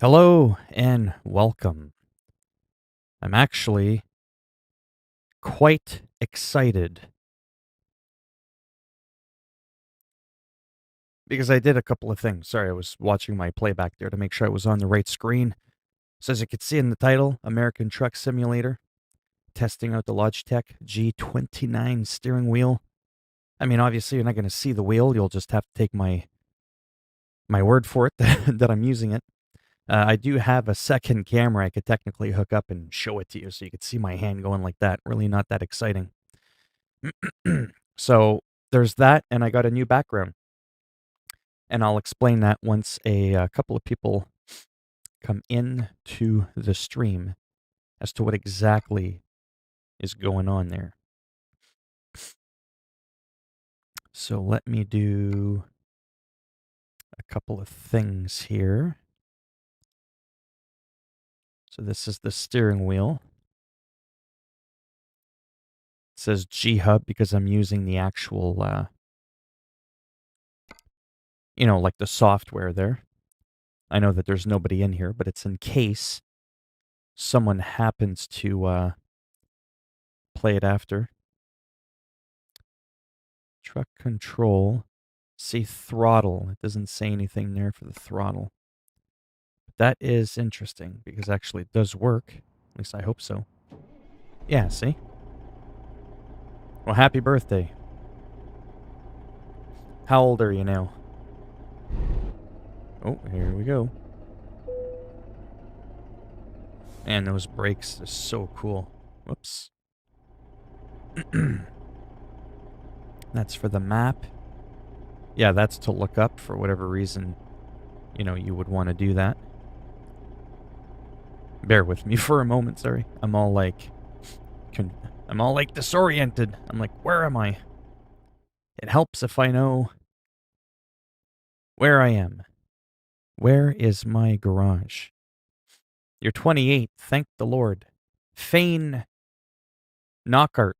Hello and welcome. I'm actually quite excited because I did a couple of things. Sorry, I was watching my playback there to make sure I was on the right screen. So as you can see in the title, American Truck Simulator, testing out the Logitech G29 steering wheel. I mean, obviously you're not going to see the wheel. You'll just have to take my word for it that I'm using it. I do have a second camera I could technically hook up and show it to you so you could see my hand going like that. Really not that exciting. So there's that, and I got a new background. And I'll explain that once a couple of people come in to the stream as to what exactly is going on there. So let me do a couple of things here. So this is the steering wheel. It says G-Hub because I'm using the actual, like the software there. I know that there's nobody in here, but it's in case someone happens to play it after. Truck control. See throttle. It doesn't say anything there for the throttle. But that is interesting because actually it does work. At least I hope so. Yeah, see? Well, happy birthday. How old are you now? Oh, here we go. Man, those brakes are so cool. Whoops. That's for the map. Yeah, that's to look up for whatever reason, you would want to do that. Bear with me for a moment, sorry. I'm all like disoriented. I'm like, where am I? It helps if I know where I am. Where is my garage? You're 28, thank the Lord. Fane Knockart.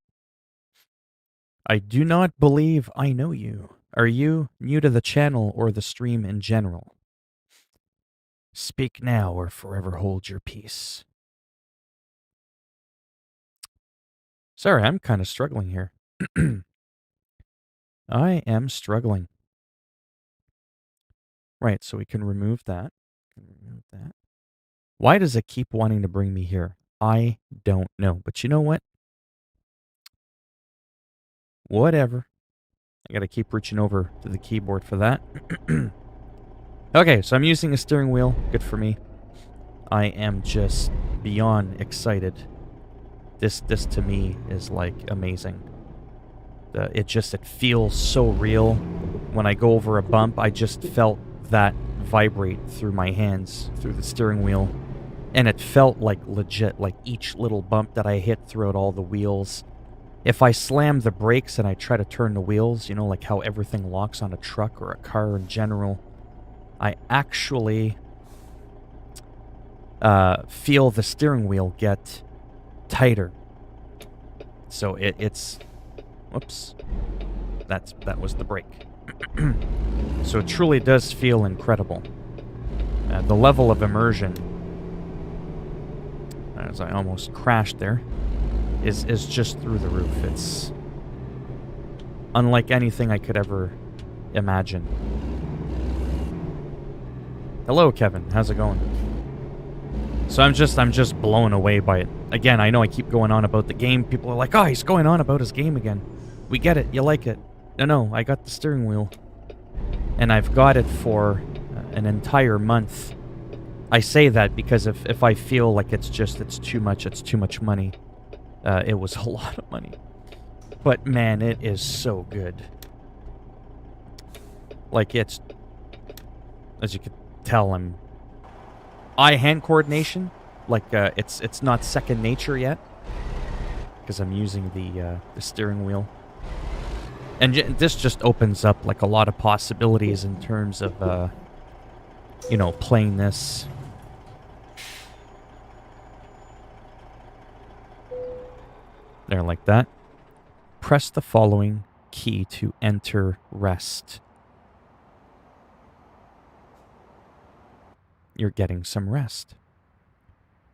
I do not believe I know you. Are you new to the channel or the stream in general? Speak now or forever hold your peace. Sorry, I'm kind of struggling here. I am struggling. Right, so we can remove that. Why does it keep wanting to bring me here? I don't know. But you know what? Whatever. I gotta keep reaching over to the keyboard for that. Okay, so I'm using a steering wheel. Good for me. I am just beyond excited. This to me is like amazing. It feels so real. When I go over a bump, I just felt that vibrate through my hands, through the steering wheel. And it felt like legit, like each little bump that I hit throughout all the wheels. If I slam the brakes and I try to turn the wheels, like how everything locks on a truck or a car in general, I actually feel the steering wheel get tighter. So it's... Whoops. That was the brake. So it truly does feel incredible. The level of immersion, as I almost crashed there, is just through the roof. It's unlike anything I could ever imagine. Hello, Kevin. How's it going? So I'm just blown away by it. Again, I know I keep going on about the game. People are like, oh, he's going on about his game again. We get it. You like it. No, I got the steering wheel. And I've got it for an entire month. I say that because if I feel like it's too much money. It was a lot of money. But man, it is so good. Like it's... As you can tell, I'm... Eye-hand coordination. Like, it's not second nature yet. Because I'm using the steering wheel. And this just opens up, like, a lot of possibilities in terms of, playing this. There, like that. Press the following key to enter rest. you're getting some rest.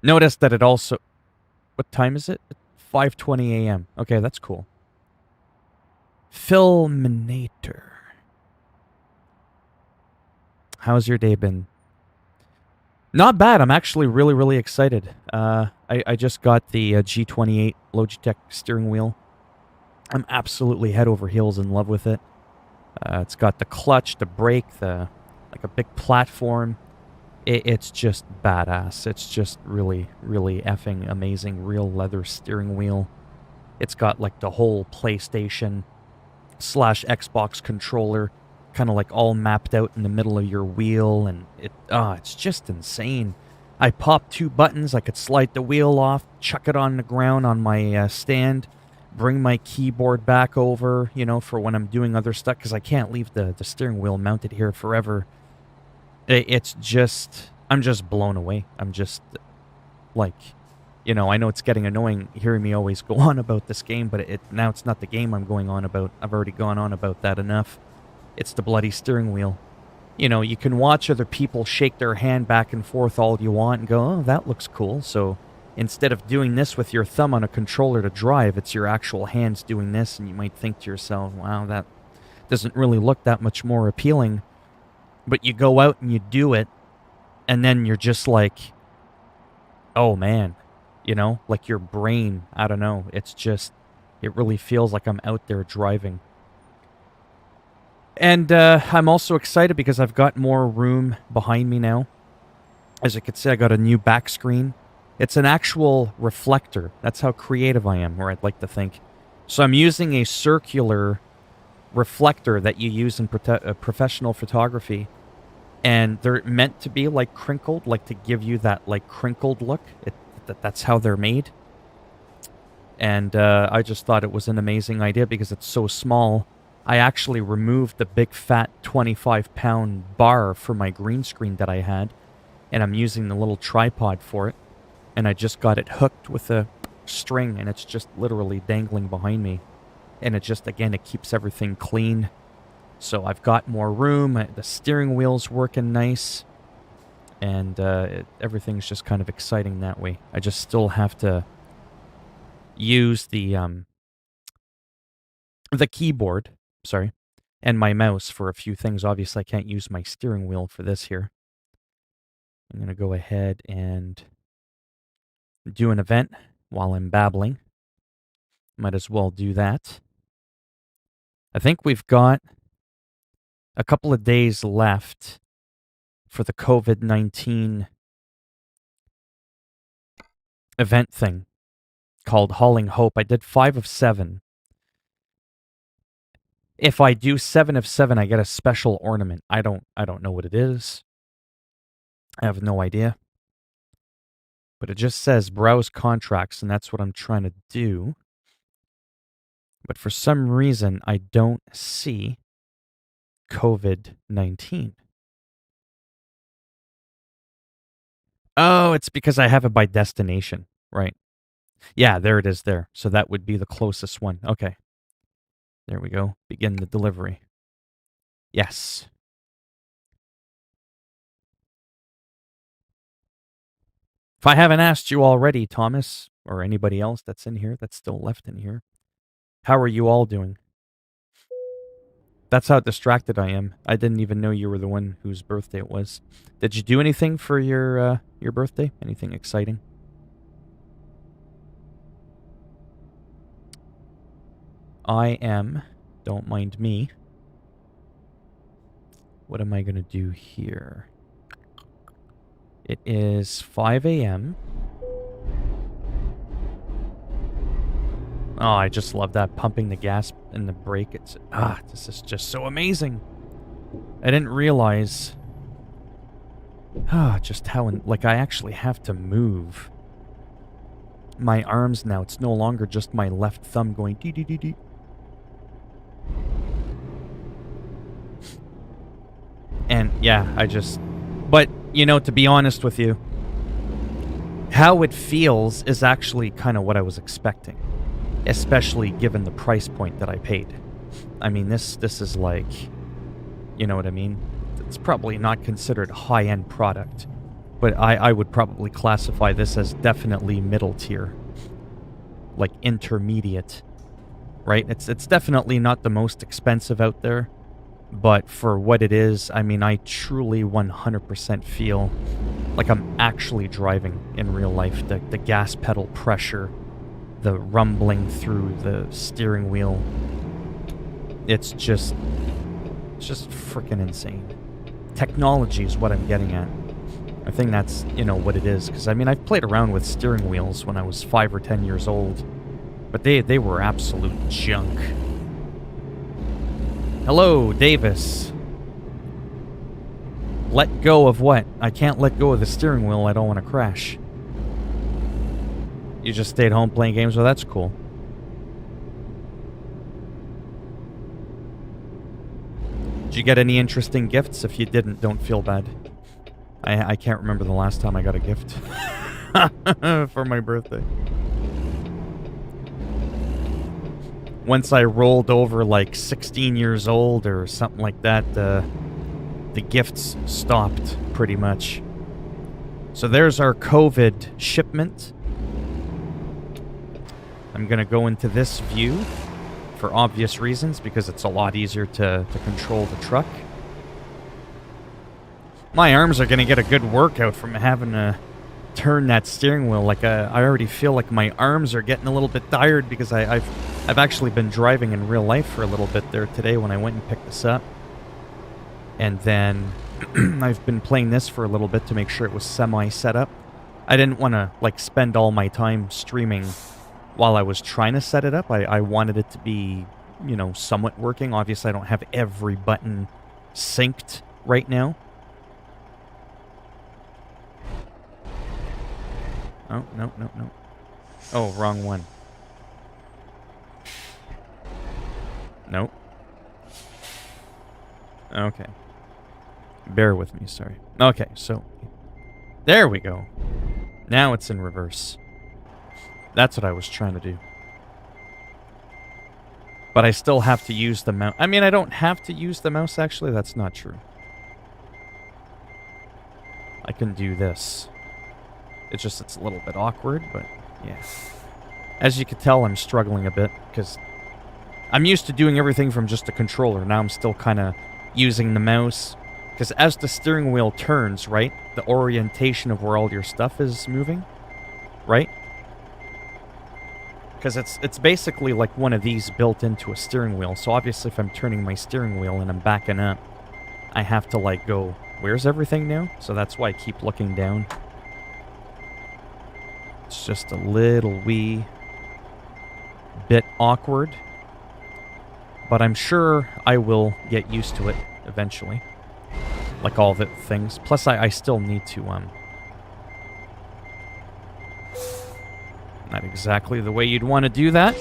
Notice that it also... What time is it? 5:20 a.m. Okay, that's cool. Philminator. How's your day been? Not bad. I'm actually really, really excited. I just got the G28 Logitech steering wheel. I'm absolutely head over heels in love with it. It's got the clutch, the brake, like a big platform. It's just badass. It's just really, really effing amazing. Real leather steering wheel. It's got like the whole PlayStation / Xbox controller kind of like all mapped out in the middle of your wheel, and it's just insane. I popped 2 buttons. I could slide the wheel off, chuck it on the ground on my stand, bring my keyboard back over, for when I'm doing other stuff, because I can't leave the steering wheel mounted here forever. It's just, I'm just blown away. I'm just, like, I know it's getting annoying hearing me always go on about this game, but now it's not the game I'm going on about. I've already gone on about that enough. It's the bloody steering wheel. You can watch other people shake their hand back and forth all you want and go, oh, that looks cool. So instead of doing this with your thumb on a controller to drive, it's your actual hands doing this, and you might think to yourself, wow, that doesn't really look that much more appealing. But you go out and you do it, and then you're just like, oh man, like your brain, I don't know, it really feels like I'm out there driving. And I'm also excited because I've got more room behind me now. As you can see, I got a new back screen. It's an actual reflector. That's how creative I am, or I'd like to think. So I'm using a circular reflector that you use in professional photography. And they're meant to be like crinkled, like to give you that like crinkled look. That's how they're made. And I just thought it was an amazing idea because it's so small. I actually removed the big fat 25-pound bar for my green screen that I had, and I'm using the little tripod for it, and I just got it hooked with a string, and it's just literally dangling behind me, and it keeps everything clean. So I've got more room, the steering wheel's working nice, and everything's just kind of exciting that way. I just still have to use the keyboard, and my mouse for a few things. Obviously, I can't use my steering wheel for this here. I'm going to go ahead and do an event while I'm babbling. Might as well do that. I think we've got a couple of days left for the COVID-19 event thing called Hauling Hope. I did 5 of 7. If I do 7 of 7, I get a special ornament. I don't know what it is. I have no idea. But it just says browse contracts, and that's what I'm trying to do. But for some reason, I don't see COVID-19. Oh, it's because I have it by destination, right? Yeah, there it is there. So that would be the closest one. Okay. There we go. Begin the delivery. Yes. If I haven't asked you already, Thomas, or anybody else that's in here, that's still left in here, how are you all doing? That's how distracted I am. I didn't even know you were the one whose birthday it was. Did you do anything for your birthday? Anything exciting? I am. Don't mind me. What am I going to do here? It is 5 a.m. Oh, I just love that. Pumping the gas and the brake. This is just so amazing. I didn't realize just how, I actually have to move my arms now. It's no longer just my left thumb going dee-dee-dee-dee. And yeah, but, to be honest with you, how it feels is actually kind of what I was expecting, especially given the price point that I paid. I mean, this is like, you know what I mean? It's probably not considered a high-end product, But I would probably classify this as definitely middle tier. Like intermediate. Right? It's definitely not the most expensive out there. But for what it is, I mean, I truly 100% feel like I'm actually driving in real life. The gas pedal pressure, the rumbling through the steering wheel. It's just freaking insane. Technology is what I'm getting at. I think that's, you know, what it is. Because, I mean, I've played around with steering wheels when I was 5 or 10 years old. But they were absolute junk. Hello, Davis. Let go of what? I can't let go of the steering wheel. I don't want to crash. You just stayed home playing games? Well, that's cool. Did you get any interesting gifts? If you didn't, don't feel bad. I can't remember the last time I got a gift. For my birthday. Once I rolled over like 16 years old or something like that, the gifts stopped pretty much. So there's our COVID shipment. I'm going to go into this view for obvious reasons because it's a lot easier to control the truck. My arms are going to get a good workout from having to turn that steering wheel. Like I already feel like my arms are getting a little bit tired because I've actually been driving in real life for a little bit there today when I went and picked this up. And then I've been playing this for a little bit to make sure it was semi-set up. I didn't want to like spend all my time streaming while I was trying to set it up. I wanted it to be, you know, somewhat working. Obviously, I don't have every button synced right now. Oh, no. Oh, wrong one. Nope. Okay. Bear with me, sorry. Okay, so... There we go. Now it's in reverse. That's what I was trying to do. But I still have to use the mouse. I mean, I don't have to use the mouse, actually. That's not true. I can do this. It's a little bit awkward, but yeah. As you can tell, I'm struggling a bit, because I'm used to doing everything from just a controller. Now I'm still kind of using the mouse. Because as the steering wheel turns, right, the orientation of where all your stuff is moving, right? Because it's basically like one of these built into a steering wheel. So obviously if I'm turning my steering wheel and I'm backing up, I have to like go, where's everything now? So that's why I keep looking down. It's just a little wee bit awkward. But I'm sure I will get used to it eventually. Like all the things. Plus I still need to, not exactly the way you'd want to do that,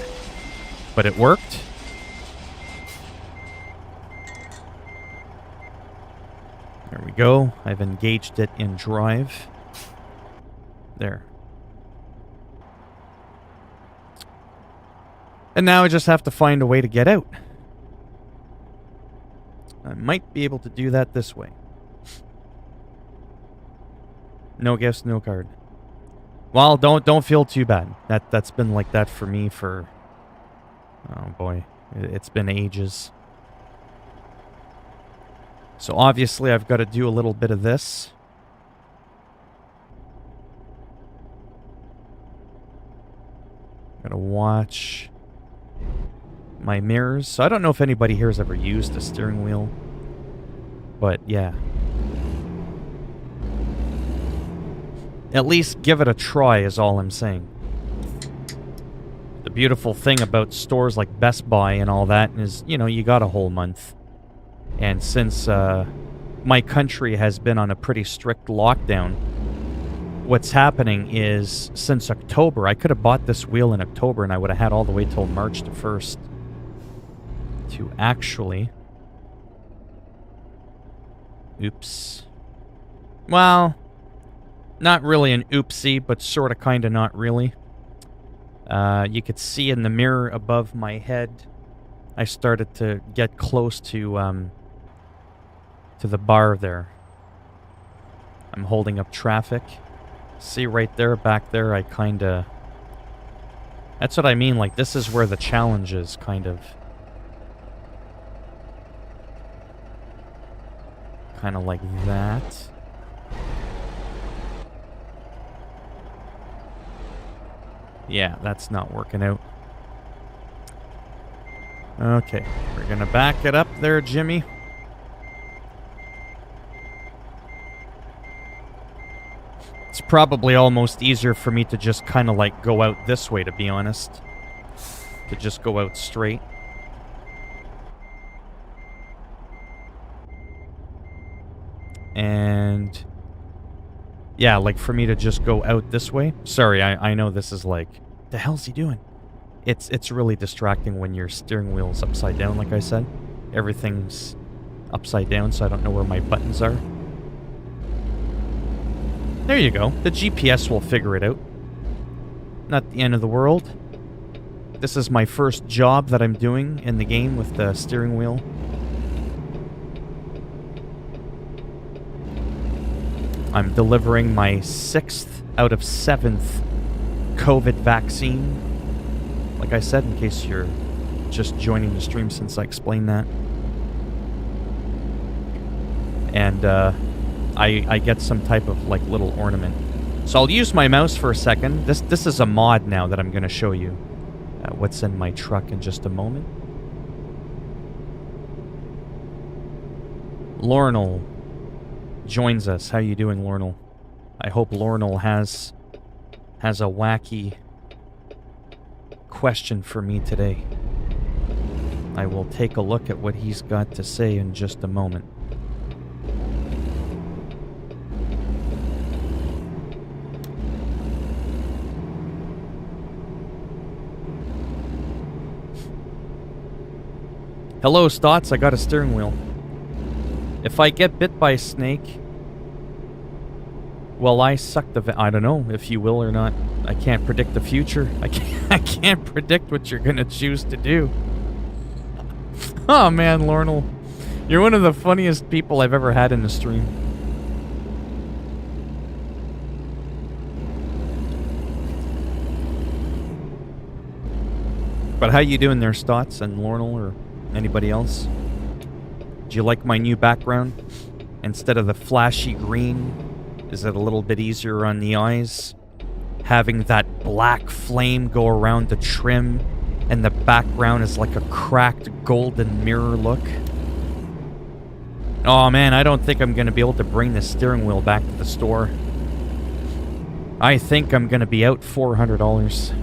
but it worked. There we go. I've engaged it in drive. There. And now I just have to find a way to get out. I might be able to do that this way. No gifts, no card. Well, don't feel too bad. That's been like that for me for... Oh boy, it's been ages. So obviously I've got to do a little bit of this. Gotta watch my mirrors. So I don't know if anybody here has ever used a steering wheel. But yeah. At least give it a try is all I'm saying. The beautiful thing about stores like Best Buy and all that is, you know, you got a whole month. And since my country has been on a pretty strict lockdown, what's happening is since October, I could have bought this wheel in October and I would have had all the way till March the 1st to actually... Oops. Well... Not really an oopsie, but sort of kind of not really. You could see in the mirror above my head, I started to get close to the bar there. I'm holding up traffic. See right there, back there, I kinda... That's what I mean, like, this is where the challenge is, kind of. Kind of like that. Yeah, that's not working out. Okay, we're gonna back it up there, Jimmy. It's probably almost easier for me to just kind of like go out this way, to be honest. To just go out straight. And yeah, like for me to just go out this way. Sorry, I know this is like, the hell's he doing? It's really distracting when your steering wheel's upside down, like I said. Everything's upside down, so I don't know where my buttons are. There you go. The GPS will figure it out. Not the end of the world. This is my first job that I'm doing in the game with the steering wheel. I'm delivering my 6th out of 7th COVID vaccine. Like I said, in case you're just joining the stream since I explained that. And I get some type of like little ornament. So I'll use my mouse for a second. This is a mod now that I'm going to show you what's in my truck in just a moment. Lornell joins us. How you doing, Lornell? I hope Lornell has a wacky question for me today. I will take a look at what he's got to say in just a moment. Hello, Stotts. I got a steering wheel. If I get bit by a snake, will I suck the... I don't know if you will or not. I can't predict the future. I can't predict what you're going to choose to do. Oh, man, Lornell. You're one of the funniest people I've ever had in the stream. But how you doing there, Stotts and Lornell, or anybody else? Do you like my new background? Instead of the flashy green, is it a little bit easier on the eyes? Having that black flame go around the trim, and the background is like a cracked golden mirror look. Oh man, I don't think I'm going to be able to bring the steering wheel back to the store. I think I'm going to be out $400.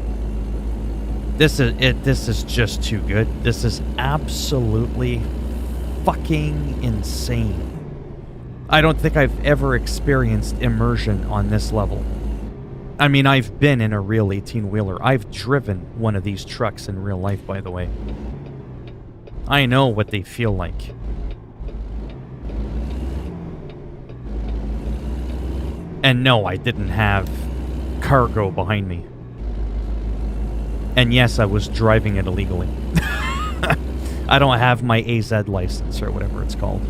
This is just too good. This is absolutely fucking insane. I don't think I've ever experienced immersion on this level. I mean, I've been in a real 18-wheeler. I've driven one of these trucks in real life, by the way. I know what they feel like. And no, I didn't have cargo behind me. And yes, I was driving it illegally. I don't have my AZ license or whatever it's called.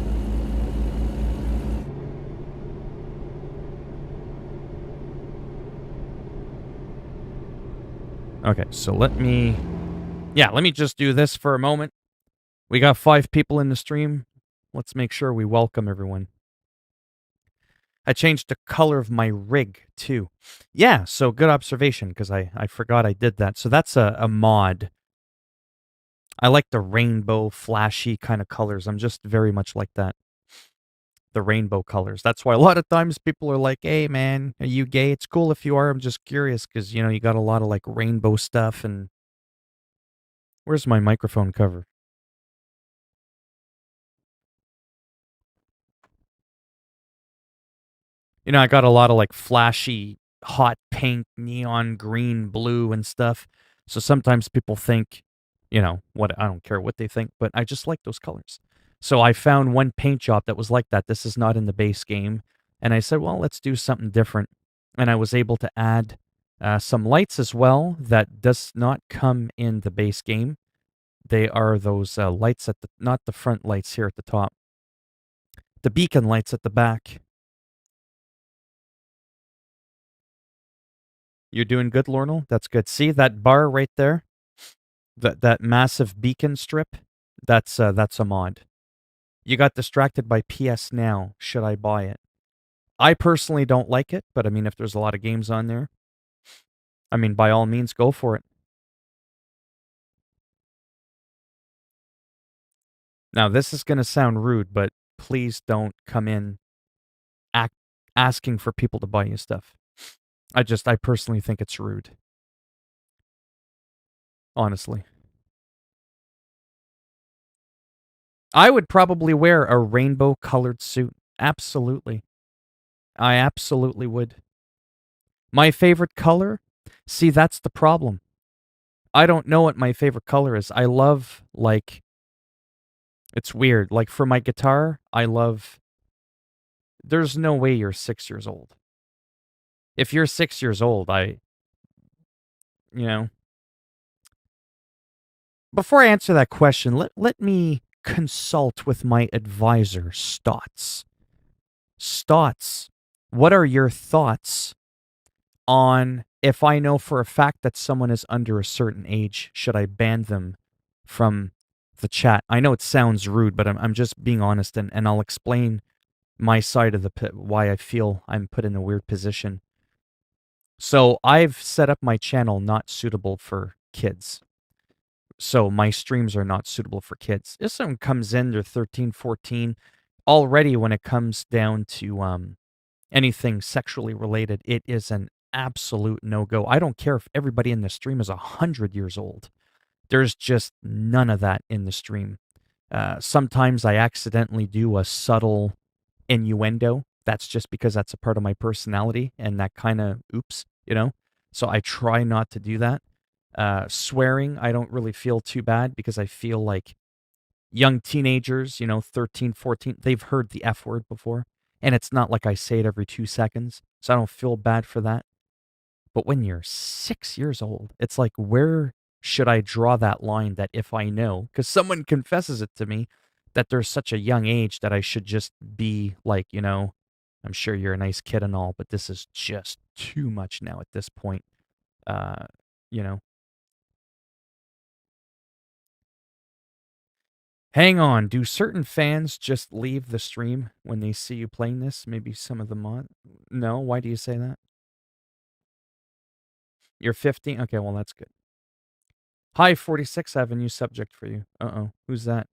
Okay, so let me just do this for a moment. We got 5 people in the stream. Let's make sure we welcome everyone. I changed the color of my rig, too. Yeah, so good observation, because I forgot I did that. So that's a mod. I like the rainbow, flashy kind of colors. I'm just very much like that. The rainbow colors. That's why a lot of times people are like, hey, man, are you gay? It's cool if you are. I'm just curious, because, you know, you got a lot of, like, rainbow stuff. And where's my microphone cover? You know, I got a lot of like flashy, hot pink, neon green, blue, and stuff. So sometimes people think, you know, what, I don't care what they think, but I just like those colors. So I found one paint job that was like that. This is not in the base game. And I said, well, let's do something different. And I was able to add some lights as well that does not come in the base game. They are those lights at the, not the front lights here at the top, the beacon lights at the back. You're doing good, Lornal? That's good. See that bar right there? That massive beacon strip? That's a mod. You got distracted by PS Now. Should I buy it? I personally don't like it, but I mean, if there's a lot of games on there, I mean, by all means, go for it. Now, this is going to sound rude, but please don't come in asking for people to buy you stuff. I personally think it's rude. Honestly. I would probably wear a rainbow-colored suit. Absolutely. I absolutely would. My favorite color? See, that's the problem. I don't know what my favorite color is. I love, like, it's weird. Like, for my guitar, I love... There's no way you're 6 years old. If you're 6 years old, you know... Before I answer that question, let me consult with my advisor, Stotts. Stotts, what are your thoughts on if I know for a fact that someone is under a certain age, should I ban them from the chat? I know it sounds rude, but I'm just being honest, and I'll explain my side of the pit, why I feel I'm put in a weird position. So I've set up my channel not suitable for kids. So my streams are not suitable for kids. If someone comes in, they're 13, 14, already when it comes down to anything sexually related, it is an absolute no-go. I don't care if everybody in the stream is 100 years old. There's just none of that in the stream. Sometimes I accidentally do a subtle innuendo. That's just because that's a part of my personality, and that kind of, oops, you know? So I try not to do that. Swearing, I don't really feel too bad because I feel like young teenagers, 13, 14, they've heard the F word before. And it's not like I say it every 2 seconds, so I don't feel bad for that. But when you're 6 years old, it's like, where should I draw that line that if I know, because someone confesses it to me, that there's such a young age that I should just be like, I'm sure you're a nice kid and all, but this is just too much now at this point. Hang on, do certain fans just leave the stream when they see you playing this? Maybe some of the mod? No, why do you say that? You're 15? Okay, well, that's good. Hi, 46, I have a new subject for you. Uh-oh, who's that?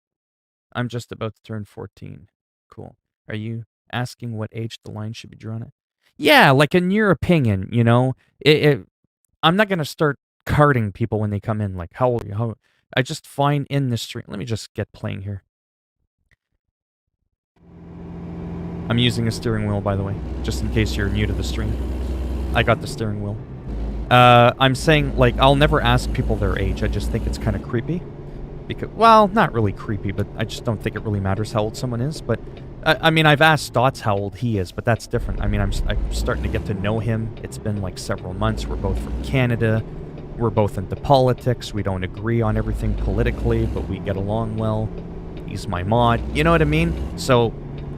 I'm just about to turn 14. Cool. Are you asking what age the line should be drawn at? Yeah, like in your opinion, I'm not going to start carding people when they come in, like, how old are you? I just find in the stream. Let me just get playing here. I'm using a steering wheel, by the way, just in case you're new to the stream. I got the steering wheel. I'm saying, like, I'll never ask people their age. I just think it's kind of creepy. Because, well, not really creepy, but I just don't think it really matters how old someone is. But, I mean, I've asked Stotts how old he is, but that's different. I mean, I'm starting to get to know him. It's been, like, several months. We're both from Canada. We're both into politics. We don't agree on everything politically, but we get along well. He's my mod. You know what I mean? So,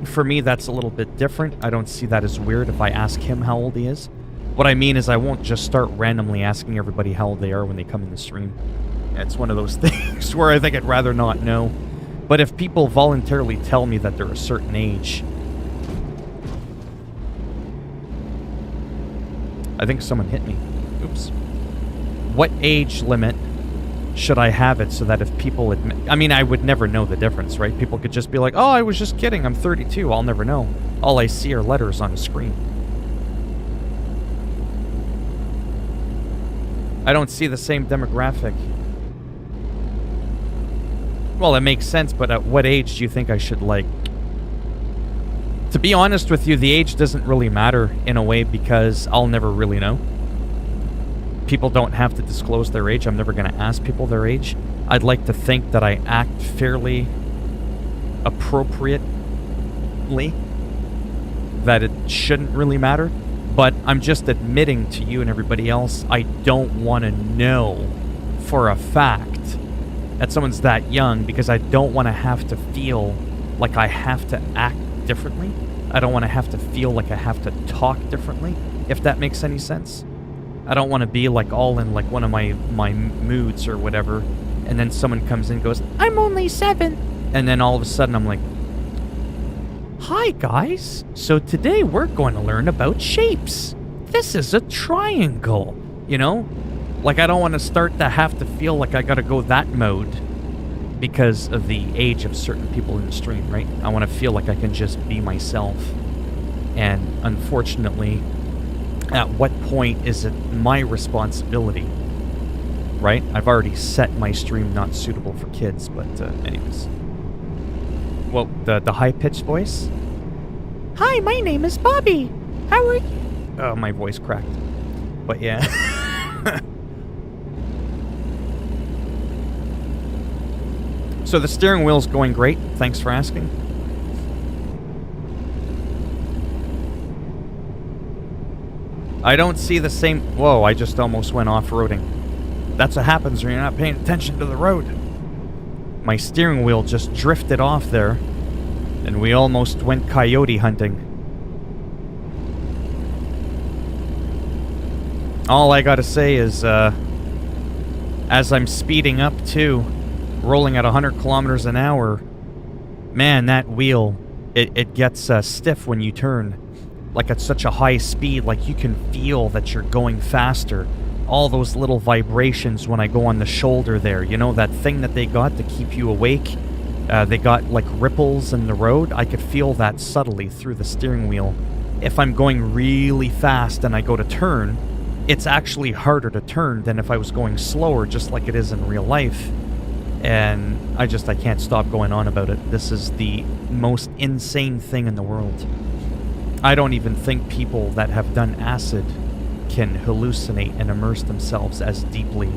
for me, that's a little bit different. I don't see that as weird if I ask him how old he is. What I mean is I won't just start randomly asking everybody how old they are when they come in the stream. It's one of those things where I think I'd rather not know. But if people voluntarily tell me that they're a certain age... I think someone hit me. Oops. What age limit should I have it so that if people admit... I mean, I would never know the difference, right? People could just be like, oh, I was just kidding, I'm 32. I'll never know. All I see are letters on the screen. I don't see the same demographic. Well, it makes sense, but at what age do you think I should, like... To be honest with you, the age doesn't really matter in a way because I'll never really know. People don't have to disclose their age. I'm never going to ask people their age. I'd like to think that I act fairly appropriately, that it shouldn't really matter. But I'm just admitting to you and everybody else, I don't want to know for a fact that someone's that young because I don't want to have to feel like I have to act differently. I don't want to have to feel like I have to talk differently, if that makes any sense. I don't want to be like all in like one of my moods or whatever, and then someone comes in and goes, "I'm only 7." And then all of a sudden I'm like, "Hi guys. So today we're going to learn about shapes. This is a triangle." You know? Like I don't want to start to have to feel like I got to go that mode because of the age of certain people in the stream, right? I want to feel like I can just be myself. And unfortunately, at what point is it my responsibility, right? I've already set my stream not suitable for kids, but anyways. Well, the high-pitched voice? Hi, my name is Bobby. How are you? Oh, my voice cracked. But yeah. So the steering wheel's going great. Thanks for asking. I don't see the same... Whoa, I just almost went off-roading. That's what happens when you're not paying attention to the road. My steering wheel just drifted off there, and we almost went coyote hunting. All I gotta say is, as I'm speeding up too, rolling at 100 kilometers an hour, man, that wheel, it gets stiff when you turn. Like at such a high speed, like you can feel that you're going faster. All those little vibrations when I go on the shoulder there, you know, that thing that they got to keep you awake? They got like ripples in the road. I could feel that subtly through the steering wheel. If I'm going really fast and I go to turn, it's actually harder to turn than if I was going slower, just like it is in real life. And I can't stop going on about it. This is the most insane thing in the world. I don't even think people that have done acid can hallucinate and immerse themselves as deeply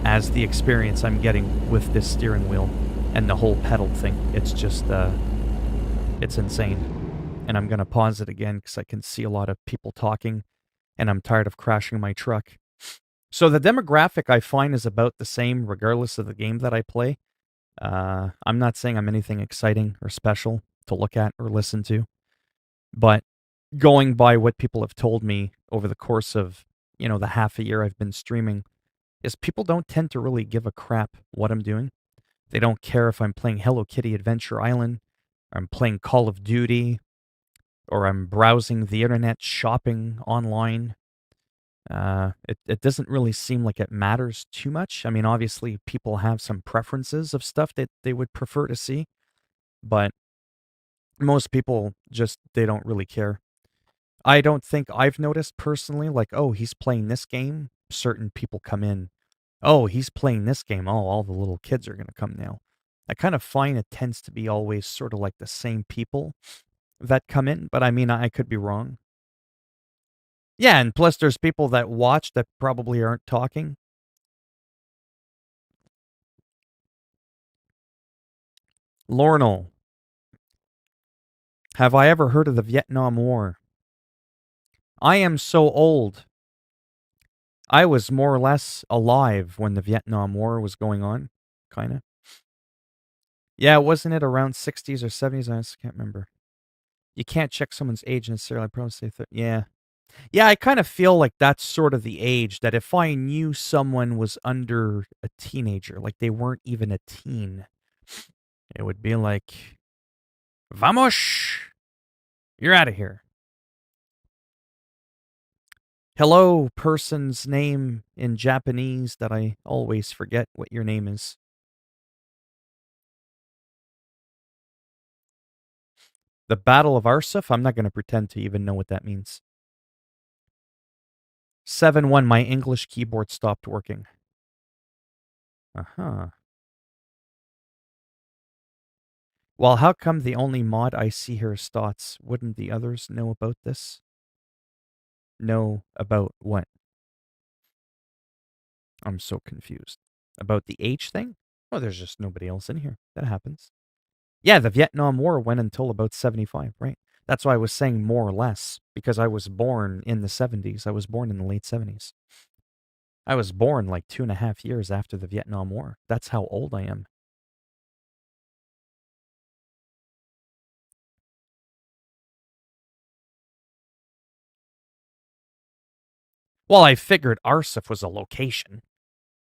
as the experience I'm getting with this steering wheel and the whole pedal thing. It's just, it's insane. And I'm going to pause it again because I can see a lot of people talking and I'm tired of crashing my truck. So the demographic I find is about the same regardless of the game that I play. I'm not saying I'm anything exciting or special to look at or listen to, but going by what people have told me over the course of, you know, the half a year I've been streaming, is people don't tend to really give a crap what I'm doing. They don't care if I'm playing Hello Kitty Adventure Island, or I'm playing Call of Duty, or I'm browsing the internet, shopping online. It doesn't really seem like it matters too much. I mean, obviously, people have some preferences of stuff that they would prefer to see, but most people just, they don't really care. I don't think I've noticed personally, like, oh, he's playing this game. Certain people come in. Oh, he's playing this game. Oh, all the little kids are going to come now. I kind of find it tends to be always sort of like the same people that come in, but I mean, I could be wrong. Yeah, and plus there's people that watch that probably aren't talking. Lornal, have I ever heard of the Vietnam War? I am so old. I was more or less alive when the Vietnam War was going on, kind of. Yeah, wasn't it around 60s or 70s? I just can't remember. You can't check someone's age necessarily. I'd probably say, yeah. Yeah, I kind of feel like that's sort of the age that if I knew someone was under a teenager, like they weren't even a teen, it would be like, Vamos! You're out of here. Hello, person's name in Japanese that I always forget what your name is. The Battle of Arsuf? I'm not going to pretend to even know what that means. 7-1, my English keyboard stopped working. Uh-huh. Well, how come the only mod I see here is Stotts? Wouldn't the others know about this? Know about what? I'm so confused. About the H thing? Oh, there's just nobody else in here. That happens. Yeah, the Vietnam War went until about 75, right? That's why I was saying more or less, because I was born in the 70s. I was born in the late 70s. I was born like 2.5 years after the Vietnam War. That's how old I am. Well, I figured Arsuf was a location.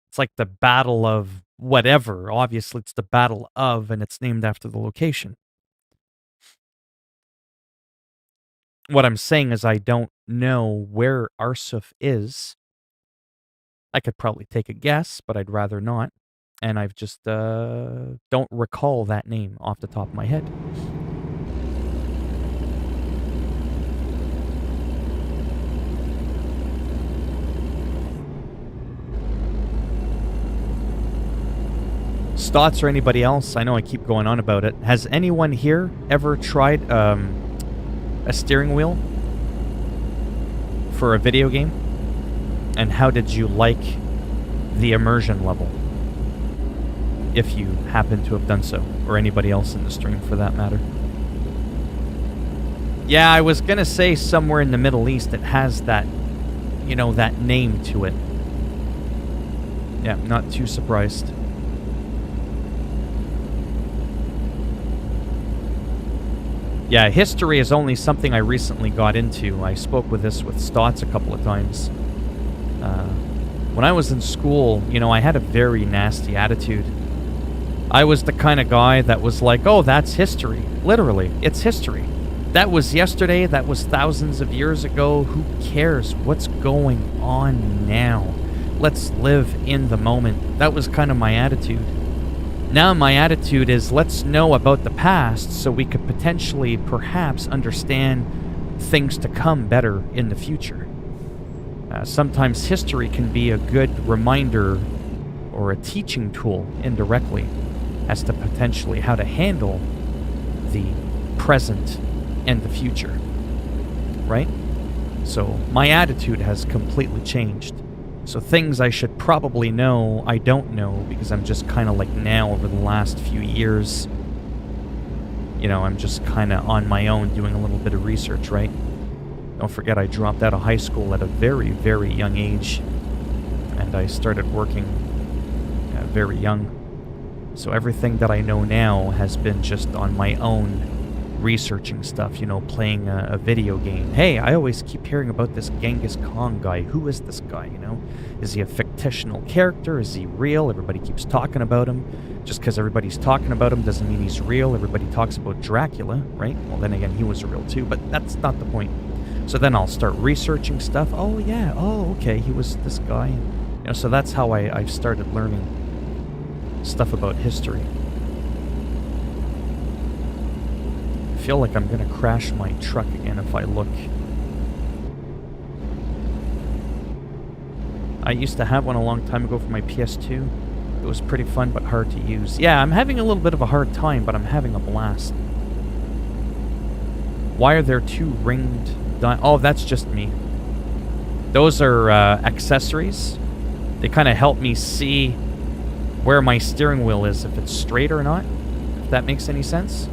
It's like the Battle of whatever. Obviously, it's the Battle of, and it's named after the location. What I'm saying is I don't know where Arsuf is. I could probably take a guess, but I'd rather not. And I've just don't recall that name off the top of my head. Stotts or anybody else, I know I keep going on about it. Has anyone here ever tried a steering wheel for a video game? And how did you like the immersion level? If you happen to have done so, or anybody else in the stream for that matter. Yeah, I was gonna say somewhere in the Middle East it has that, you know, that name to it. Yeah, not too surprised. Yeah, history is only something I recently got into. I spoke with Stotts a couple of times. When I was in school, you know, I had a very nasty attitude. I was the kind of guy that was like, oh, that's history. Literally, it's history. That was yesterday, that was thousands of years ago. Who cares what's going on now? Let's live in the moment. That was kind of my attitude. Now my attitude is, let's know about the past so we could potentially, perhaps, understand things to come better in the future. Sometimes history can be a good reminder or a teaching tool indirectly as to potentially how to handle the present and the future, right? So my attitude has completely changed. So things I should probably know, I don't know, because I'm just kind of like now over the last few years, you know, I'm just kind of on my own doing a little bit of research, right? Don't forget I dropped out of high school at a very, very young age, and I started working very young. So everything that I know now has been just on my own, researching stuff, you know, playing a video game. Hey, I always keep hearing about this Genghis Khan guy. Who is this guy, you know? Is he a fictional character? Is he real? Everybody keeps talking about him. Just because everybody's talking about him doesn't mean he's real. Everybody talks about Dracula, right? Well, then again, he was real too, but that's not the point. So then I'll start researching stuff. Oh, yeah. Oh, okay. He was this guy. You know, so that's how I've started learning stuff about history. I feel like I'm going to crash my truck again if I look. I used to have one a long time ago for my PS2. It was pretty fun but hard to use. Yeah, I'm having a little bit of a hard time, but I'm having a blast. Why are there two ringed... Oh, that's just me. Those are accessories. They kind of help me see where my steering wheel is, if it's straight or not. If that makes any sense.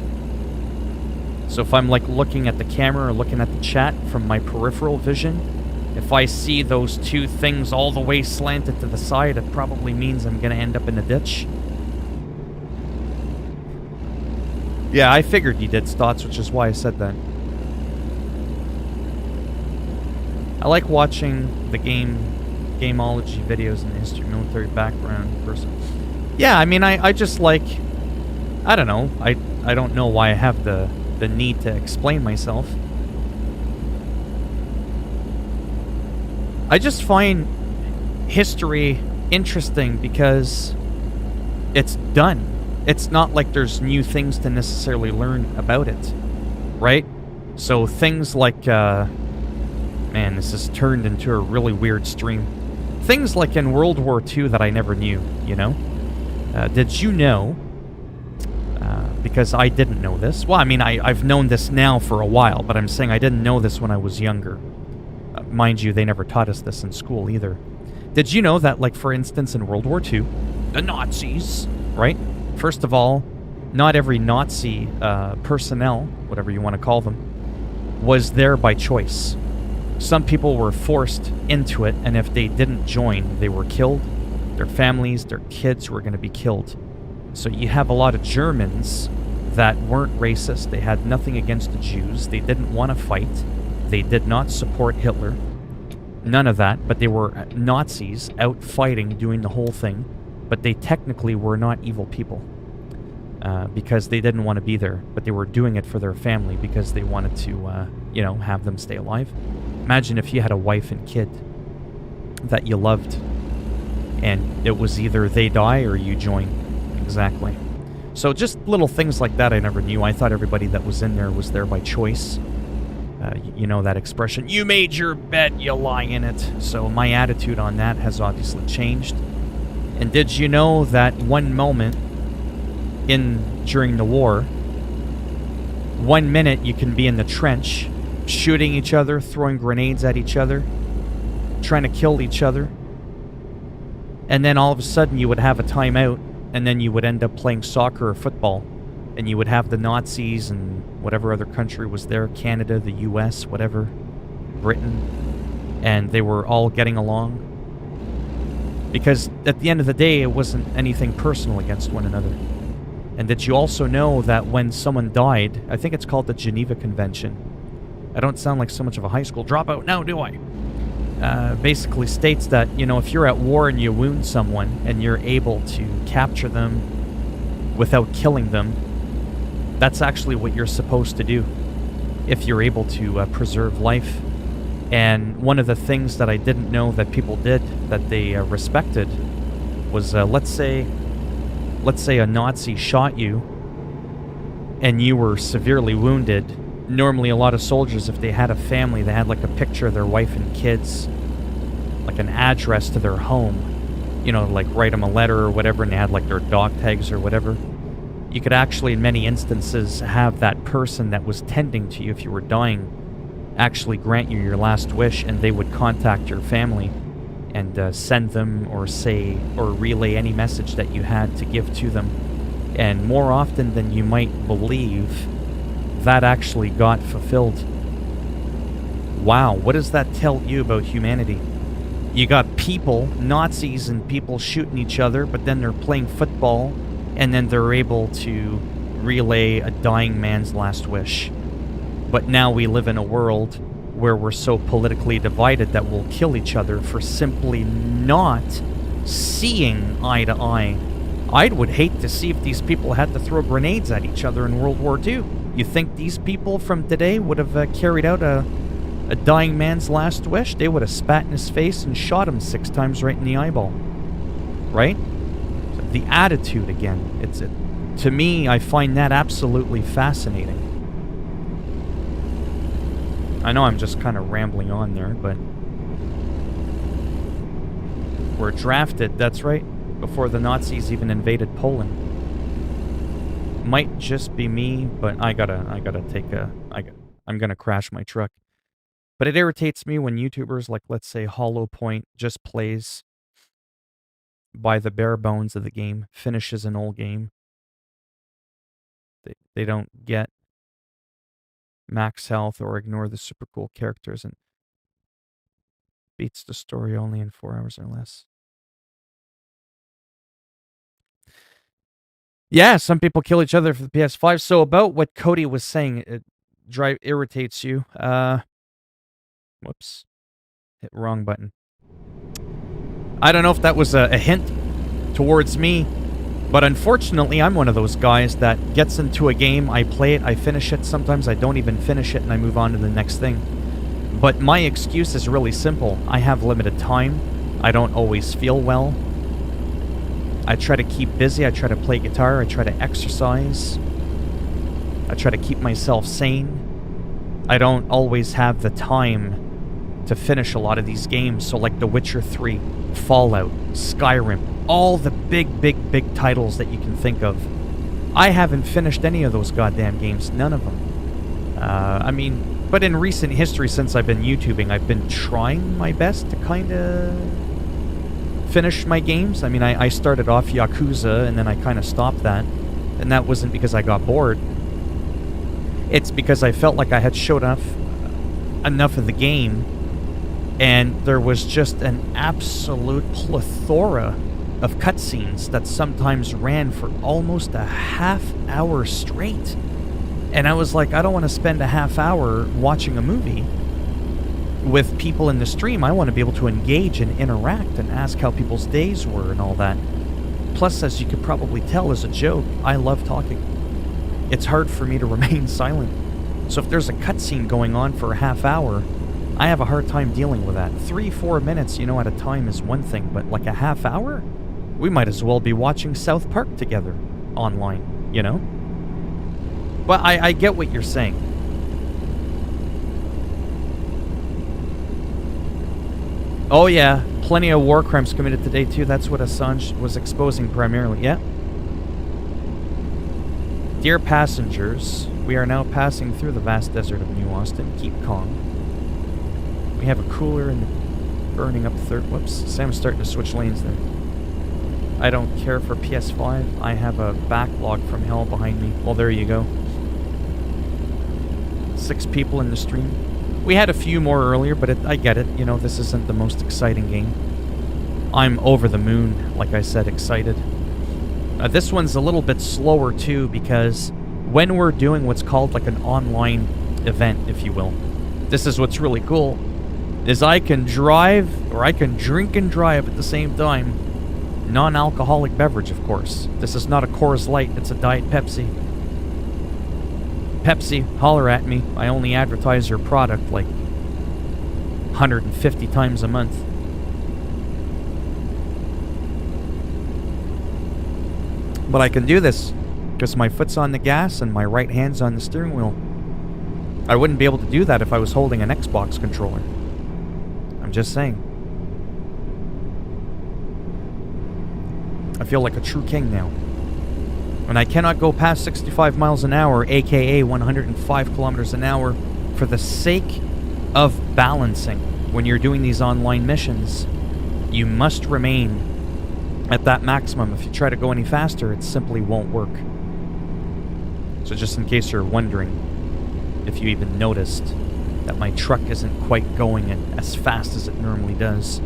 So if I'm like looking at the camera or looking at the chat from my peripheral vision, if I see those two things all the way slanted to the side, it probably means I'm going to end up in a ditch. Yeah, I figured you did, Stotts, which is why I said that. I like watching the gameology videos and the history military background person. Yeah, I mean, I just like... I don't know. I don't know why I have the need to explain myself. I just find history interesting because it's done. It's not like there's new things to necessarily learn about it, right? So things like, man, this has turned into a really weird stream. Things like in World War II that I never knew, you know? Did you know, because I didn't know this. Well, I mean, I've known this now for a while, but I'm saying I didn't know this when I was younger. Mind you, they never taught us this in school either. Did you know that, like, for instance, in World War II, the Nazis, right? First of all, not every Nazi personnel, whatever you want to call them, was there by choice. Some people were forced into it, and if they didn't join, they were killed. Their families, their kids were going to be killed. So you have a lot of Germans that weren't racist. They had nothing against the Jews. They didn't want to fight. They did not support Hitler. None of that, but they were Nazis out fighting, doing the whole thing. But they technically were not evil people. Because they didn't want to be there, but they were doing it for their family because they wanted to, have them stay alive. Imagine if you had a wife and kid that you loved, and it was either they die or you join. Exactly. So just little things like that I never knew. I thought everybody that was in there was there by choice. You know that expression, you made your bed, you lie in it. So my attitude on that has obviously changed. And did you know that one moment during the war, 1 minute you can be in the trench, shooting each other, throwing grenades at each other, trying to kill each other, and then all of a sudden you would have a timeout, and then you would end up playing soccer or football, and you would have the Nazis and whatever other country was there, Canada, the US, whatever, Britain, and they were all getting along. Because at the end of the day, it wasn't anything personal against one another. And did you also know that when someone died, I think it's called the Geneva Convention. I don't sound like so much of a high school dropout now, do I? Basically states that, if you're at war and you wound someone and you're able to capture them without killing them, that's actually what you're supposed to do if you're able to preserve life. And one of the things that I didn't know that people did that they respected was, let's say a Nazi shot you and you were severely wounded. Normally a lot of soldiers, if they had a family, they had like a picture of their wife and kids, like an address to their home, like write them a letter or whatever, and they had like their dog tags or whatever. You could actually, in many instances, have that person that was tending to you if you were dying actually grant you your last wish, and they would contact your family and send them or relay any message that you had to give to them. And more often than you might believe, that actually got fulfilled. Wow, what does that tell you about humanity? You got people, Nazis and people shooting each other, but then they're playing football, and then they're able to relay a dying man's last wish. But now we live in a world where we're so politically divided that we'll kill each other for simply not seeing eye to eye. I would hate to see if these people had to throw grenades at each other in World War II. You think these people from today would have carried out a dying man's last wish? They would have spat in his face and shot him 6 times right in the eyeball. Right? The attitude again. To me, I find that absolutely fascinating. I know I'm just kind of rambling on there, but we're drafted, that's right, before the Nazis even invaded Poland. Might just be me, but I'm gonna crash my truck. But it irritates me when YouTubers like, let's say, Hollow Point just plays by the bare bones of the game, finishes an old game. They don't get max health or ignore the super cool characters and beats the story only in 4 hours or less. Yeah, some people kill each other for the PS5. So about what Cody was saying, it irritates you. Whoops. Hit wrong button. I don't know if that was a hint towards me, but unfortunately, I'm one of those guys that gets into a game, I play it, I finish it. Sometimes I don't even finish it and I move on to the next thing. But my excuse is really simple. I have limited time. I don't always feel well. I try to keep busy. I try to play guitar. I try to exercise. I try to keep myself sane. I don't always have the time to finish a lot of these games. So like The Witcher 3, Fallout, Skyrim, all the big titles that you can think of. I haven't finished any of those goddamn games. None of them. But in recent history, since I've been YouTubing, I've been trying my best to kind of finish my games. I started off Yakuza, and then I kind of stopped that. And that wasn't because I got bored. It's because I felt like I had showed enough of the game, and there was just an absolute plethora of cutscenes that sometimes ran for almost a half hour straight. And I was like, I don't want to spend a half hour watching a movie. with people in the stream, I want to be able to engage and interact and ask how people's days were and all that. Plus, as you could probably tell as a joke, I love talking. It's hard for me to remain silent. So if there's a cutscene going on for a half hour, I have a hard time dealing with that. 3-4 minutes, at a time is one thing, but like a half hour? We might as well be watching South Park together online, But I get what you're saying. Oh yeah, plenty of war crimes committed today too. That's what Assange was exposing primarily. Yeah. Dear passengers, we are now passing through the vast desert of New Austin. Keep calm. We have a cooler and burning up third. Whoops, Sam's starting to switch lanes there. I don't care for PS5. I have a backlog from hell behind me. Well, there you go. 6 people in the stream. We had a few more earlier, but I get it. This isn't the most exciting game. I'm over the moon, like I said, excited. This one's a little bit slower, too, because when we're doing what's called like an online event, if you will, this is what's really cool, is I can drive, or I can drink and drive at the same time. Non-alcoholic beverage, of course. This is not a Coors Light, it's a Diet Pepsi. Pepsi, holler at me. I only advertise your product like 150 times a month. But I can do this because my foot's on the gas and my right hand's on the steering wheel. I wouldn't be able to do that if I was holding an Xbox controller. I'm just saying. I feel like a true king now. And I cannot go past 65 miles an hour, aka 105 kilometers an hour, for the sake of balancing. When you're doing these online missions, you must remain at that maximum. If you try to go any faster, it simply won't work. So just in case you're wondering, if you even noticed that my truck isn't quite going as fast as it normally does,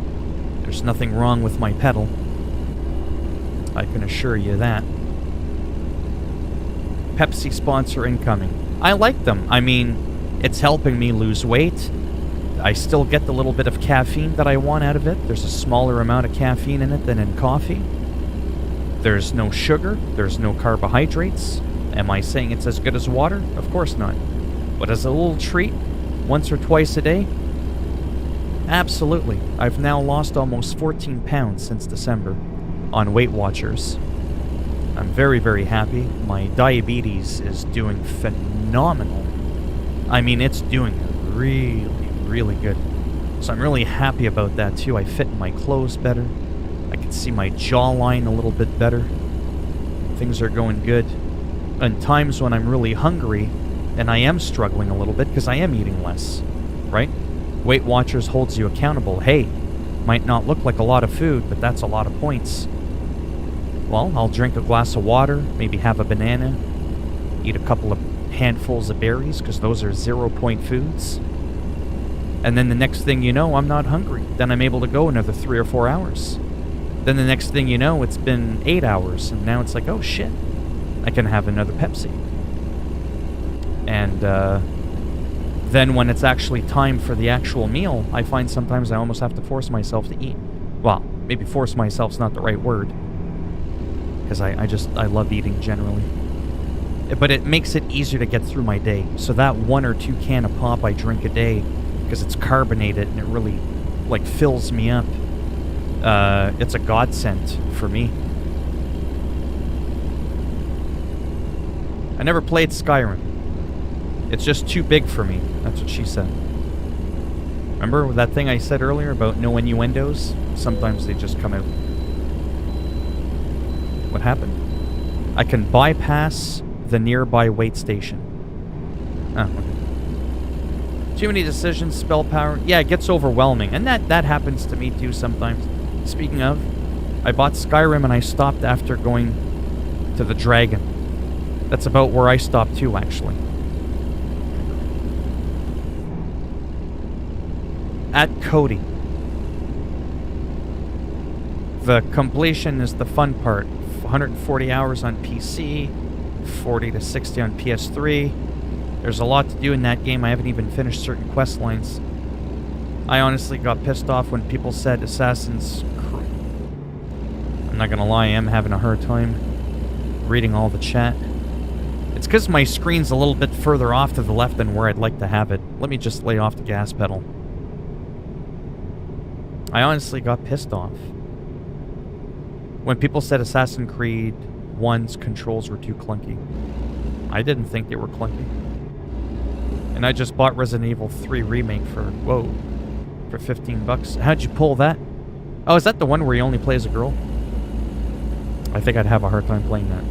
there's nothing wrong with my pedal. I can assure you that. Pepsi sponsor incoming. I like them. I mean, it's helping me lose weight. I still get the little bit of caffeine that I want out of it. There's a smaller amount of caffeine in it than in coffee. There's no sugar. There's no carbohydrates. Am I saying it's as good as water? Of course not. But as a little treat, once or twice a day, absolutely. I've now lost almost 14 pounds since December on Weight Watchers. I'm very, very happy. My diabetes is doing phenomenal. I mean, it's doing really, really good. So I'm really happy about that too. I fit in my clothes better. I can see my jawline a little bit better. Things are going good. And times when I'm really hungry, and I am struggling a little bit because I am eating less, right? Weight Watchers holds you accountable. Hey, might not look like a lot of food, but that's a lot of points. Well, I'll drink a glass of water, maybe have a banana, eat a couple of handfuls of berries, because those are 0-point foods. And then the next thing you know, I'm not hungry. Then I'm able to go another 3 or 4 hours. Then the next thing you know, it's been 8 hours, and now it's like, oh shit, I can have another Pepsi. And then when it's actually time for the actual meal, I find sometimes I almost have to force myself to eat. Well, maybe force myself's not the right word, because I love eating generally. But it makes it easier to get through my day. So that 1 or 2 can of pop I drink a day, because it's carbonated and it really like fills me up, it's a godsend for me. I never played Skyrim. It's just too big for me. That's what she said. Remember that thing I said earlier about no innuendos? Sometimes they just come out. What happened? I can bypass the nearby wait station. Oh, okay. Too many decisions, spell power. Yeah, it gets overwhelming. And that happens to me too sometimes. Speaking of, I bought Skyrim and I stopped after going to the dragon. That's about where I stopped too, actually. At Cody. The completion is the fun part. 140 hours on PC, 40 to 60 on PS3. There's a lot to do in that game. I haven't even finished certain quest lines. I honestly got pissed off when people said Assassin's Creed. I'm not gonna lie, I am having a hard time reading all the chat. It's because my screen's a little bit further off to the left than where I'd like to have it. Let me just lay off the gas pedal. I honestly got pissed off when people said Assassin's Creed 1's controls were too clunky. I didn't think they were clunky. And I just bought Resident Evil 3 Remake for, whoa, for 15 bucks. How'd you pull that? Oh, is that the one where you only play as a girl? I think I'd have a hard time playing that.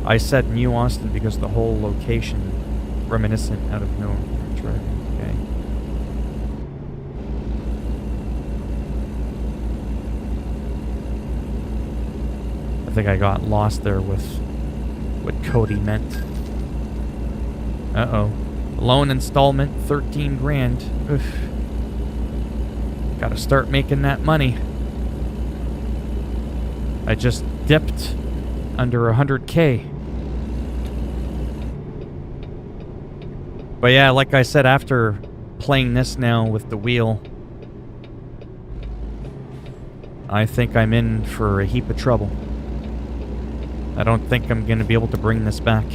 I said New Austin because the whole location reminiscent out of nowhere. Okay. I think I got lost there with what Cody meant. Uh-oh. Loan installment, 13 grand. Oof. Gotta start making that money. I just dipped under 100K. But yeah, like I said, after playing this now with the wheel, I think I'm in for a heap of trouble. I don't think I'm going to be able to bring this back.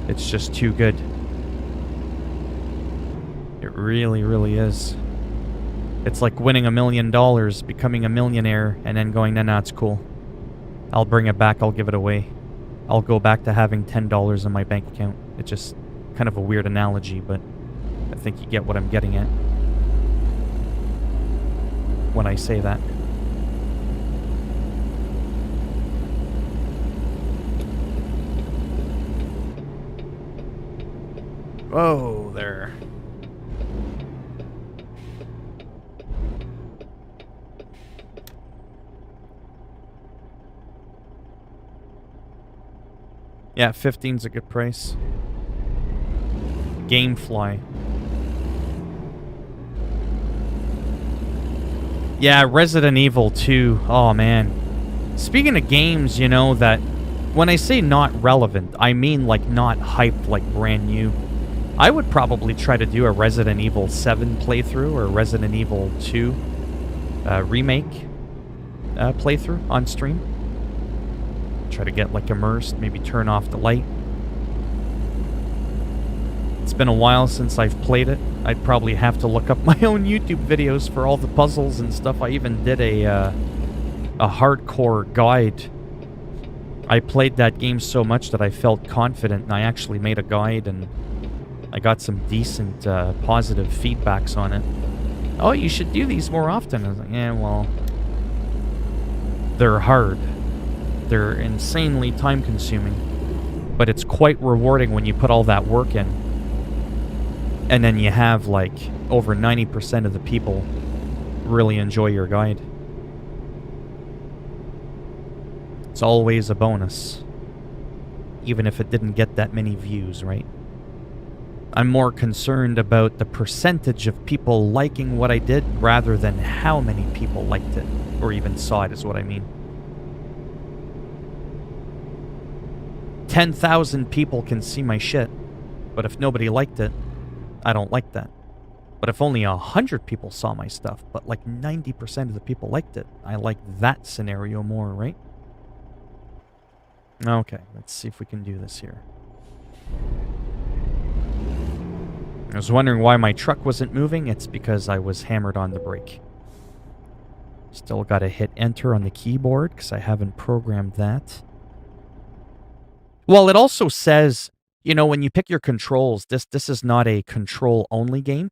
It's just too good. It really, really is. It's like winning $1 million, becoming a millionaire, and then going, no, it's cool. I'll bring it back, I'll give it away. I'll go back to having $10 in my bank account. It's just kind of a weird analogy, but I think you get what I'm getting at when I say that. Whoa, there. Yeah, 15's a good price. Gamefly. Yeah, Resident Evil 2. Oh, man. Speaking of games, you know, that when I say not relevant, I mean like not hyped, like brand new. I would probably try to do a Resident Evil 7 playthrough or Resident Evil 2 remake playthrough on stream. Try to get like immersed, maybe turn off the light. It's been a while since I've played it. I'd probably have to look up my own YouTube videos for all the puzzles and stuff. I even did a hardcore guide. I played that game so much that I felt confident, and I actually made a guide, and I got some decent positive feedbacks on it. Oh, you should do these more often. I was like, yeah, well, they're hard. They're insanely time-consuming, but it's quite rewarding when you put all that work in. And then you have, like, over 90% of the people really enjoy your guide. It's always a bonus. Even if it didn't get that many views, right? I'm more concerned about the percentage of people liking what I did rather than how many people liked it, or even saw it, is what I mean. 10,000 people can see my shit, but if nobody liked it, I don't like that. But if only 100 people saw my stuff, but like 90% of the people liked it, I like that scenario more, right? Okay, let's see if we can do this here. I was wondering why my truck wasn't moving. It's because I was hammered on the brake. Still gotta hit enter on the keyboard, because I haven't programmed that. Well, it also says, you know, when you pick your controls, this is not a control-only game.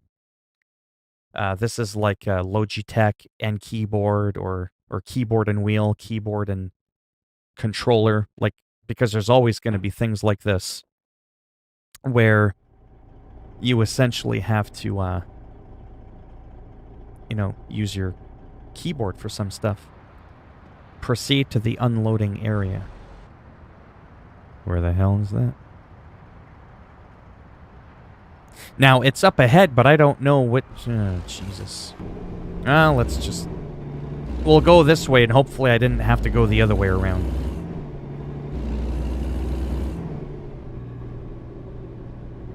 This is like a Logitech and keyboard, or keyboard and wheel, keyboard and controller, like, because there's always going to be things like this where you essentially have to, you know, use your keyboard for some stuff. Proceed to the unloading area. Where the hell is that? Now, it's up ahead, but I don't know what... Jesus. Let's just... We'll go this way, and hopefully I didn't have to go the other way around.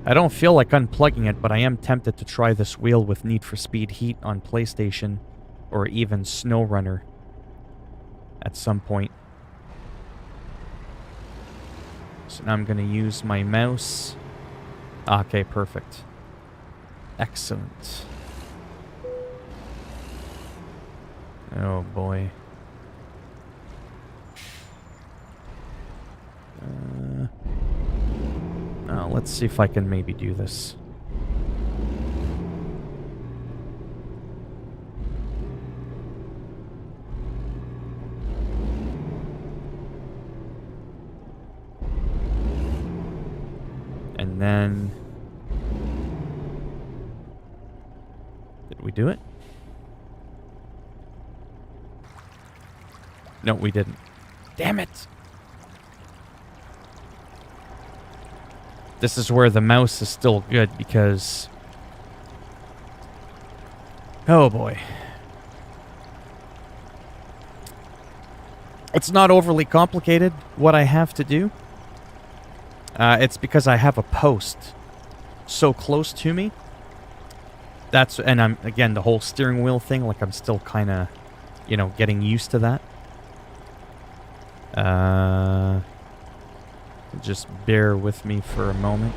I don't feel like unplugging it, but I am tempted to try this wheel with Need for Speed Heat on PlayStation, or even SnowRunner at some point. So now I'm going to use my mouse. Okay, perfect. Excellent. Oh boy. Oh, let's see if I can maybe do this. And then... Did we do it? No, we didn't. Damn it! This is where the mouse is still good because... Oh boy. It's not overly complicated what I have to do. It's because I have a post so close to me. And I'm, again, the whole steering wheel thing, like I'm still kind of, you know, getting used to that. Just bear with me for a moment.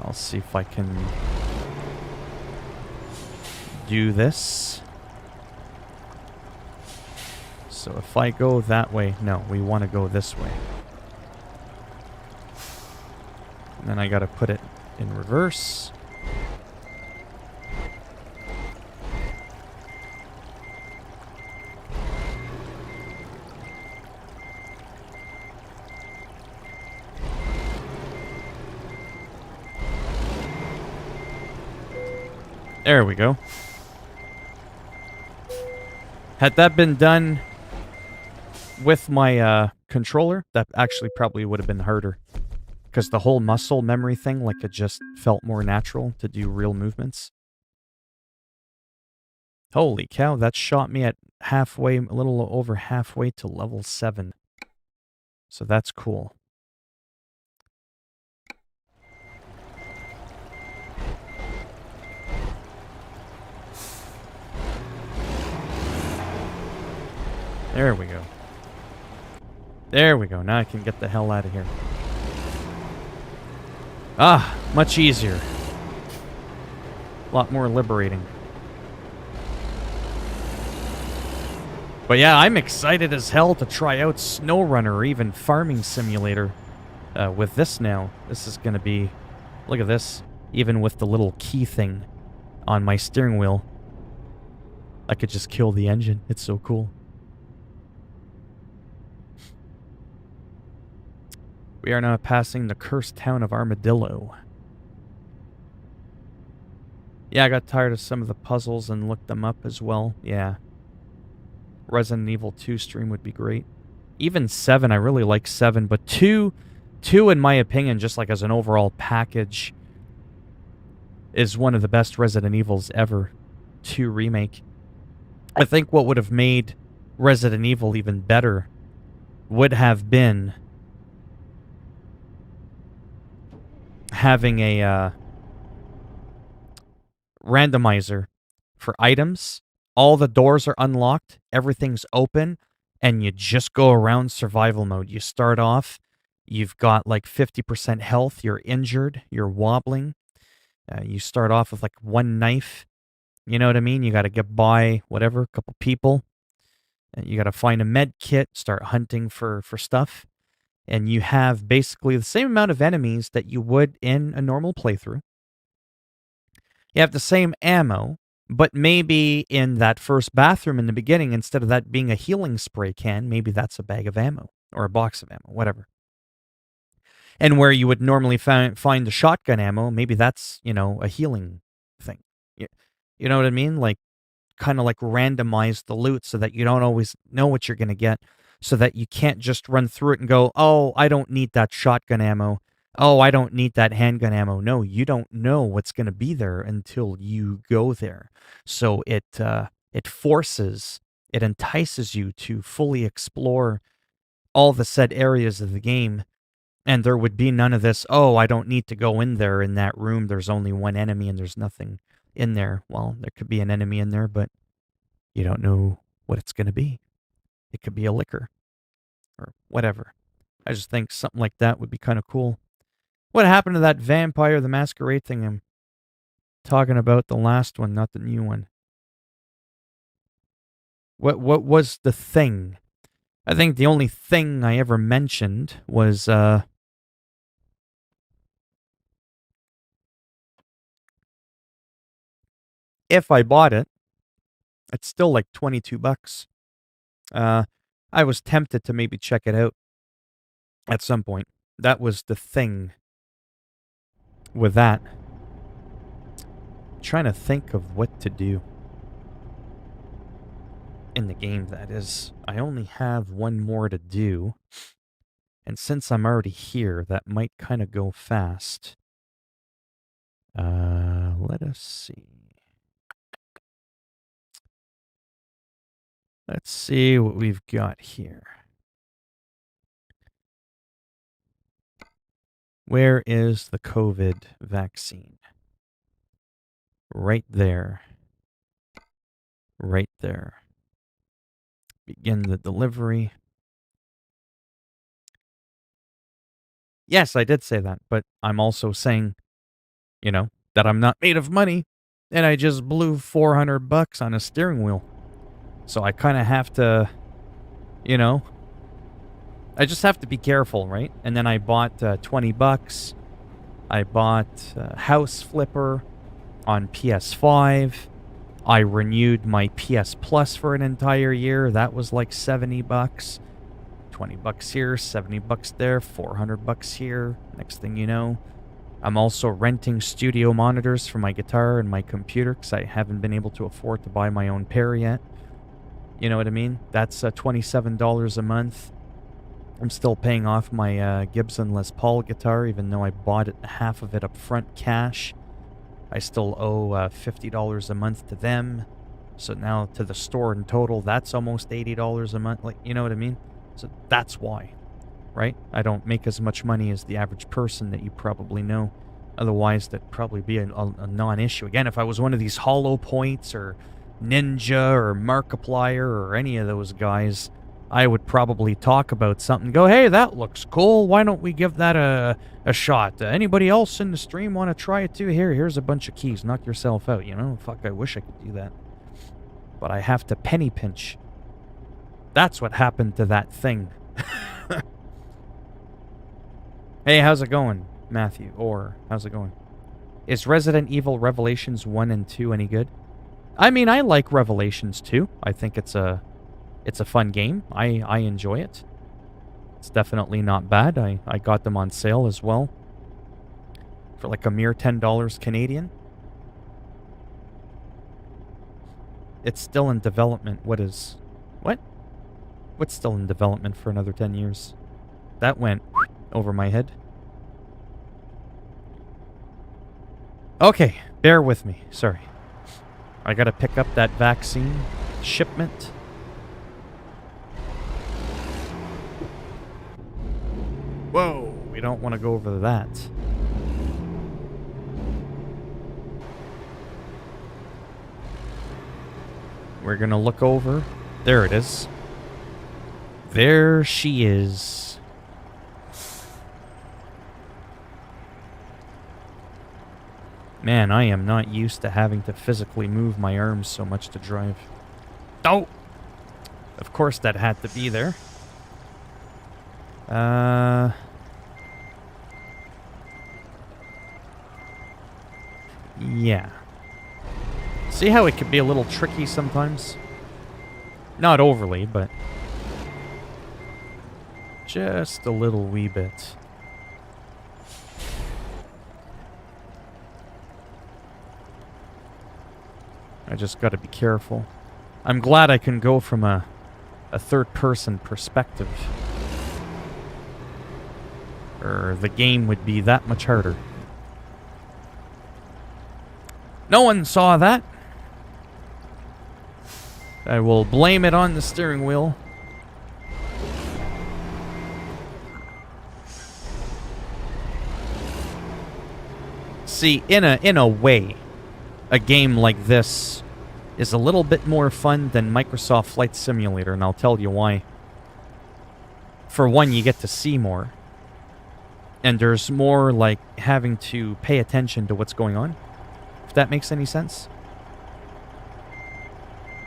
I'll see if I can do this. So if I go that way, no, we want to go this way. And then I got to put it in reverse. There we go. Had that been done with my controller, that actually probably would have been harder. Because the whole muscle memory thing, like it just felt more natural to do real movements. Holy cow, that shot me at halfway, a little over halfway to level 7. So that's cool. There we go. There we go. Now I can get the hell out of here. Ah, much easier. A lot more liberating. But yeah, I'm excited as hell to try out SnowRunner or even Farming Simulator with this now. This is going to be... Look at this. Even with the little key thing on my steering wheel, I could just kill the engine. It's so cool. We are now passing the cursed town of Armadillo. Yeah, I got tired of some of the puzzles and looked them up as well. Yeah. Resident Evil 2 stream would be great. Even 7, I really like 7, but 2 in my opinion, just like as an overall package, is one of the best Resident Evils ever. 2 remake. I think what would have made Resident Evil even better would have been having a randomizer for items. All the doors are unlocked, everything's open, and you just go around survival mode. You start off, you've got like 50% health, you're injured, you're wobbling. You start off with like one knife, you know what I mean? You got to get by, whatever, a couple people. You got to find a med kit, start hunting for stuff. And you have basically the same amount of enemies that you would in a normal playthrough. You have the same ammo, but maybe in that first bathroom in the beginning, instead of that being a healing spray can, maybe that's a bag of ammo or a box of ammo, whatever. And where you would normally find the shotgun ammo, maybe that's, you know, a healing thing. You know what I mean? Like, kind of like randomize the loot so that you don't always know what you're going to get. So that you can't just run through it and go, oh, I don't need that shotgun ammo. Oh, I don't need that handgun ammo. No, you don't know what's going to be there until you go there. So it forces it entices you to fully explore all the said areas of the game, and there would be none of this, oh, I don't need to go in there in that room, there's only one enemy and there's nothing in there. Well, there could be an enemy in there, but you don't know what it's going to be. It could be a liquor or whatever. I just think something like that would be kind of cool. What happened to that Vampire the Masquerade thing? I'm talking about the last one, not the new one. What was the thing? I think the only thing I ever mentioned was if I bought it, it's still like $22. I was tempted to maybe check it out at some point. That was the thing with that. I'm trying to think of what to do in the game, that is. I only have one more to do. And since I'm already here, that might kind of go fast. Let us see. Let's see what we've got here. Where is the COVID vaccine? Right there. Right there. Begin the delivery. Yes, I did say that, but I'm also saying, you know, that I'm not made of money, and I just blew $400 on a steering wheel. So I kind of have to, you know, I just have to be careful, right? And then I bought $20. I bought House Flipper on PS5. I renewed my PS Plus for an entire year. That was like $70. $20 here, $70 there, $400 here. Next thing you know, I'm also renting studio monitors for my guitar and my computer because I haven't been able to afford to buy my own pair yet. You know what I mean? That's $27 a month. I'm still paying off my Gibson Les Paul guitar, even though I bought it, half of it up front cash. I still owe $50 a month to them. So now to the store in total, that's almost $80 a month. Like, you know what I mean? So that's why, right? I don't make as much money as the average person that you probably know. Otherwise, that'd probably be a non-issue. Again, if I was one of these Hollow Points or Ninja or Markiplier or any of those guys, I would probably talk about something. Go, hey, that looks cool. Why don't we give that a shot? Anybody else in the stream want to try it too? Here's a bunch of keys. Knock yourself out, you know? Fuck, I wish I could do that. But I have to penny pinch. That's what happened to that thing. Hey, how's it going, Matthew? Or, how's it going? Is Resident Evil Revelations 1 and 2 any good? I mean, I like Revelations 2. I think it's a fun game. I enjoy it. It's definitely not bad. I got them on sale as well. For like a mere $10 Canadian. It's still in development. What? What's still in development for another 10 years? That went over my head. Okay, bear with me. Sorry. I gotta pick up that vaccine shipment. Whoa, we don't want to go over that. We're gonna look over. There it is. There she is. Man, I am not used to having to physically move my arms so much to drive. Oh! Of course that had to be there. Yeah. See how it can be a little tricky sometimes? Not overly, but just a little wee bit. I just gotta be careful. I'm glad I can go from a third-person perspective. Or the game would be that much harder. No one saw that. I will blame it on the steering wheel. See, in a way, a game like this is a little bit more fun than Microsoft Flight Simulator, and I'll tell you why. For one, you get to see more. And there's more, like, having to pay attention to what's going on. If that makes any sense.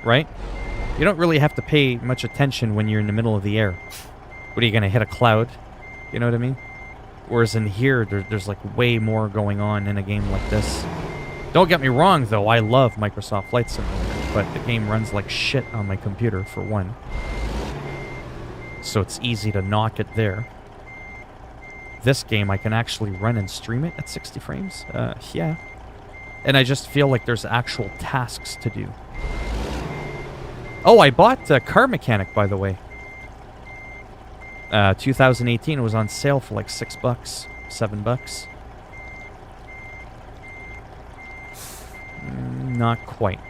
Right? You don't really have to pay much attention when you're in the middle of the air. What, are you going to hit a cloud? You know what I mean? Whereas in here, there's like way more going on in a game like this. Don't get me wrong, though. I love Microsoft Flight Simulator, but the game runs like shit on my computer, for one. So it's easy to knock it there. This game, I can actually run and stream it at 60 frames. Yeah. And I just feel like there's actual tasks to do. Oh, I bought Car Mechanic, by the way. 2018, it was on sale for like $6, $7. Not quite.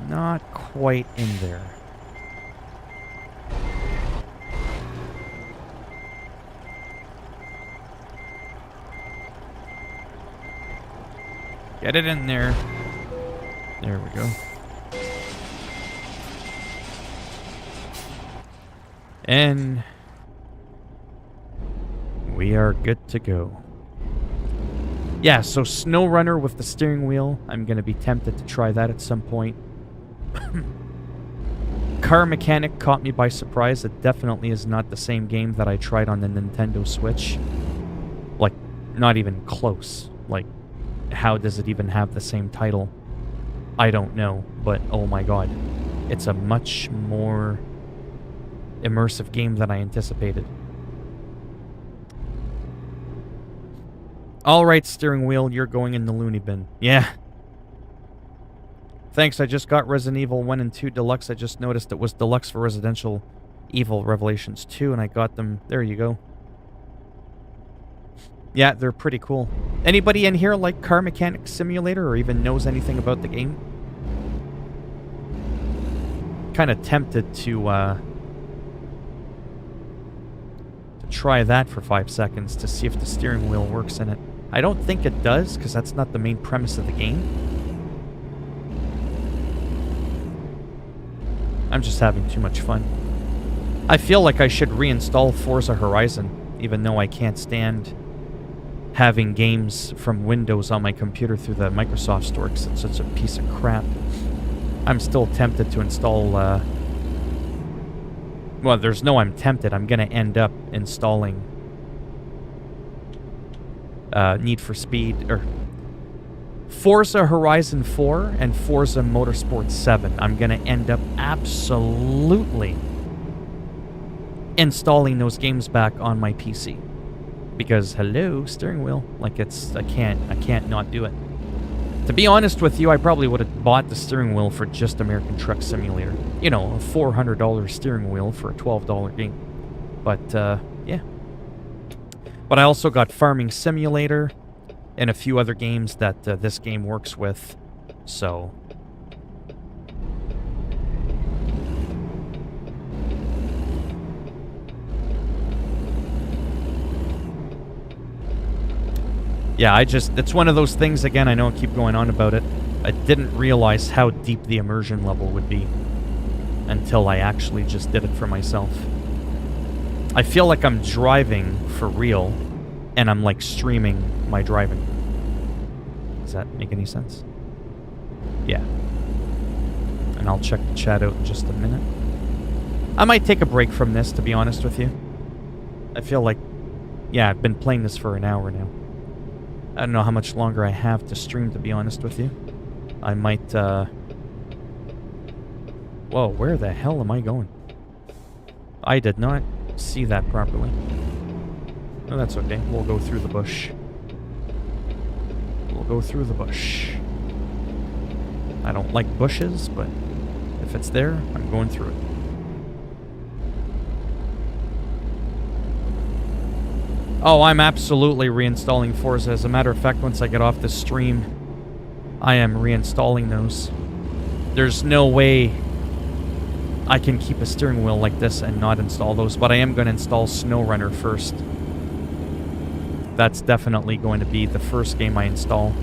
Not quite in there. Get it in there. There we go. And we are good to go. Yeah, so Snow Runner with the steering wheel. I'm going to be tempted to try that at some point. Car Mechanic caught me by surprise. It definitely is not the same game that I tried on the Nintendo Switch. Like, not even close. Like, how does it even have the same title? I don't know, but oh my god. It's a much more immersive game than I anticipated. Alright, steering wheel, you're going in the loony bin. Yeah. Thanks, I just got Resident Evil 1 and 2 Deluxe. I just noticed it was Deluxe for Residential Evil Revelations 2, and I got them. There you go. Yeah, they're pretty cool. Anybody in here like Car Mechanic Simulator or even knows anything about the game? Kind of tempted to try that for 5 seconds to see if the steering wheel works in it. I don't think it does, because that's not the main premise of the game. I'm just having too much fun. I feel like I should reinstall Forza Horizon, even though I can't stand having games from Windows on my computer through the Microsoft Store because it's such a piece of crap. I'm still tempted to install, well, there's no I'm tempted. I'm going to end up installing Need for Speed, or Forza Horizon 4 and Forza Motorsport 7. I'm going to end up absolutely installing those games back on my PC. Because, hello, steering wheel. Like, I can't not do it. To be honest with you, I probably would have bought the steering wheel for just American Truck Simulator. You know, a $400 steering wheel for a $12 game. But, yeah. But I also got Farming Simulator and a few other games that this game works with. So... yeah, it's one of those things, again, I know I keep going on about it. I didn't realize how deep the immersion level would be until I actually just did it for myself. I feel like I'm driving for real, and I'm like streaming my driving. Does that make any sense? Yeah. And I'll check the chat out in just a minute. I might take a break from this, to be honest with you. I feel like, yeah, I've been playing this for an hour now. I don't know how much longer I have to stream, to be honest with you. I might, Whoa, where the hell am I going? I did not see that properly. Oh, that's okay. We'll go through the bush. We'll go through the bush. I don't like bushes, but if it's there, I'm going through it. Oh, I'm absolutely reinstalling Forza. As a matter of fact, once I get off the stream, I am reinstalling those. There's no way I can keep a steering wheel like this and not install those, but I am going to install SnowRunner first. That's definitely going to be the first game I install.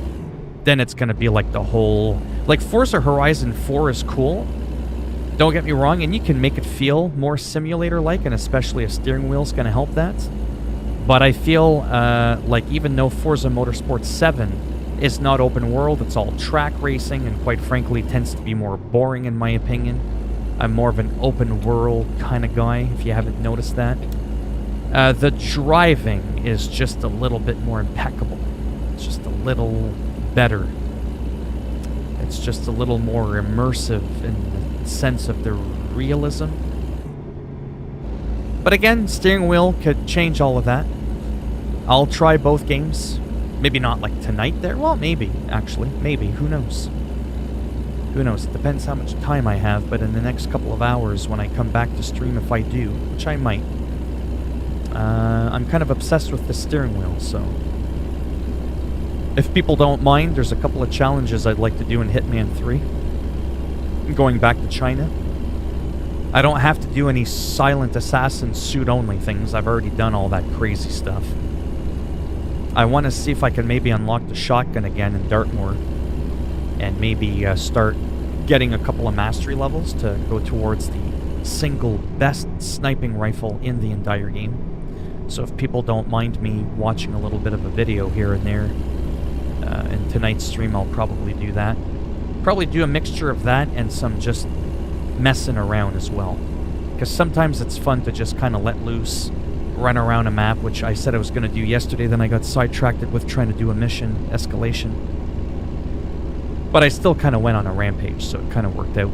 Then it's going to be like the whole... Like, Forza Horizon 4 is cool. Don't get me wrong, and you can make it feel more simulator-like, and especially a steering wheel is going to help that. But I feel like even though Forza Motorsport 7 is not open world, it's all track racing, and quite frankly tends to be more boring in my opinion. I'm more of an open world kind of guy, if you haven't noticed that. The driving is just a little bit more impeccable. It's just a little better. It's just a little more immersive in the sense of the realism. But again, steering wheel could change all of that. I'll try both games. Maybe not like tonight there. Well, maybe, actually. Maybe. Who knows? Who knows? It depends how much time I have, but in the next couple of hours when I come back to stream, if I do, which I might, I'm kind of obsessed with the steering wheel, so... If people don't mind, there's a couple of challenges I'd like to do in Hitman 3. I'm going back to China. I don't have to do any silent assassin suit-only things. I've already done all that crazy stuff. I want to see if I can maybe unlock the shotgun again in Dartmoor. And maybe start getting a couple of mastery levels to go towards the single best sniping rifle in the entire game. So if people don't mind me watching a little bit of a video here and there, in tonight's stream I'll probably do that. Probably do a mixture of that and some just messing around as well. Because sometimes it's fun to just kind of let loose, run around a map, which I said I was going to do yesterday, then I got sidetracked with trying to do a mission, escalation. But I still kind of went on a rampage, so it kind of worked out.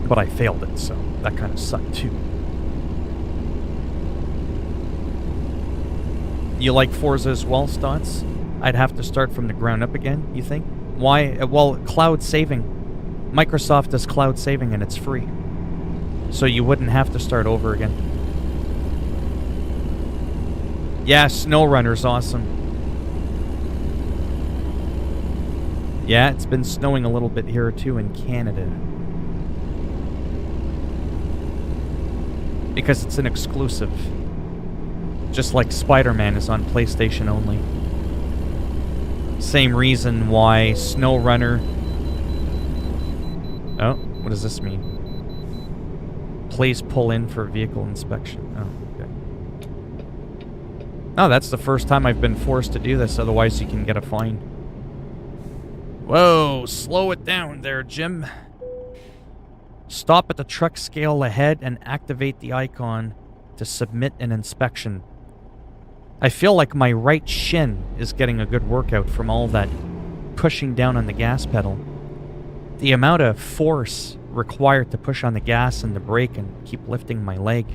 But I failed it, so that kind of sucked too. You like Forza as well, Stotts? I'd have to start from the ground up again, you think? Why? Well, cloud saving. Microsoft does cloud saving and it's free. So you wouldn't have to start over again. Yeah, SnowRunner's awesome. Yeah, it's been snowing a little bit here too in Canada. Because it's an exclusive. Just like Spider-Man is on PlayStation only. Same reason why SnowRunner... Oh, what does this mean? Please pull in for vehicle inspection. Oh, okay. Oh, that's the first time I've been forced to do this, otherwise you can get a fine. Whoa, slow it down there, Jim. Stop at the truck scale ahead and activate the icon to submit an inspection. I feel like my right shin is getting a good workout from all that pushing down on the gas pedal. The amount of force required to push on the gas and the brake and keep lifting my leg.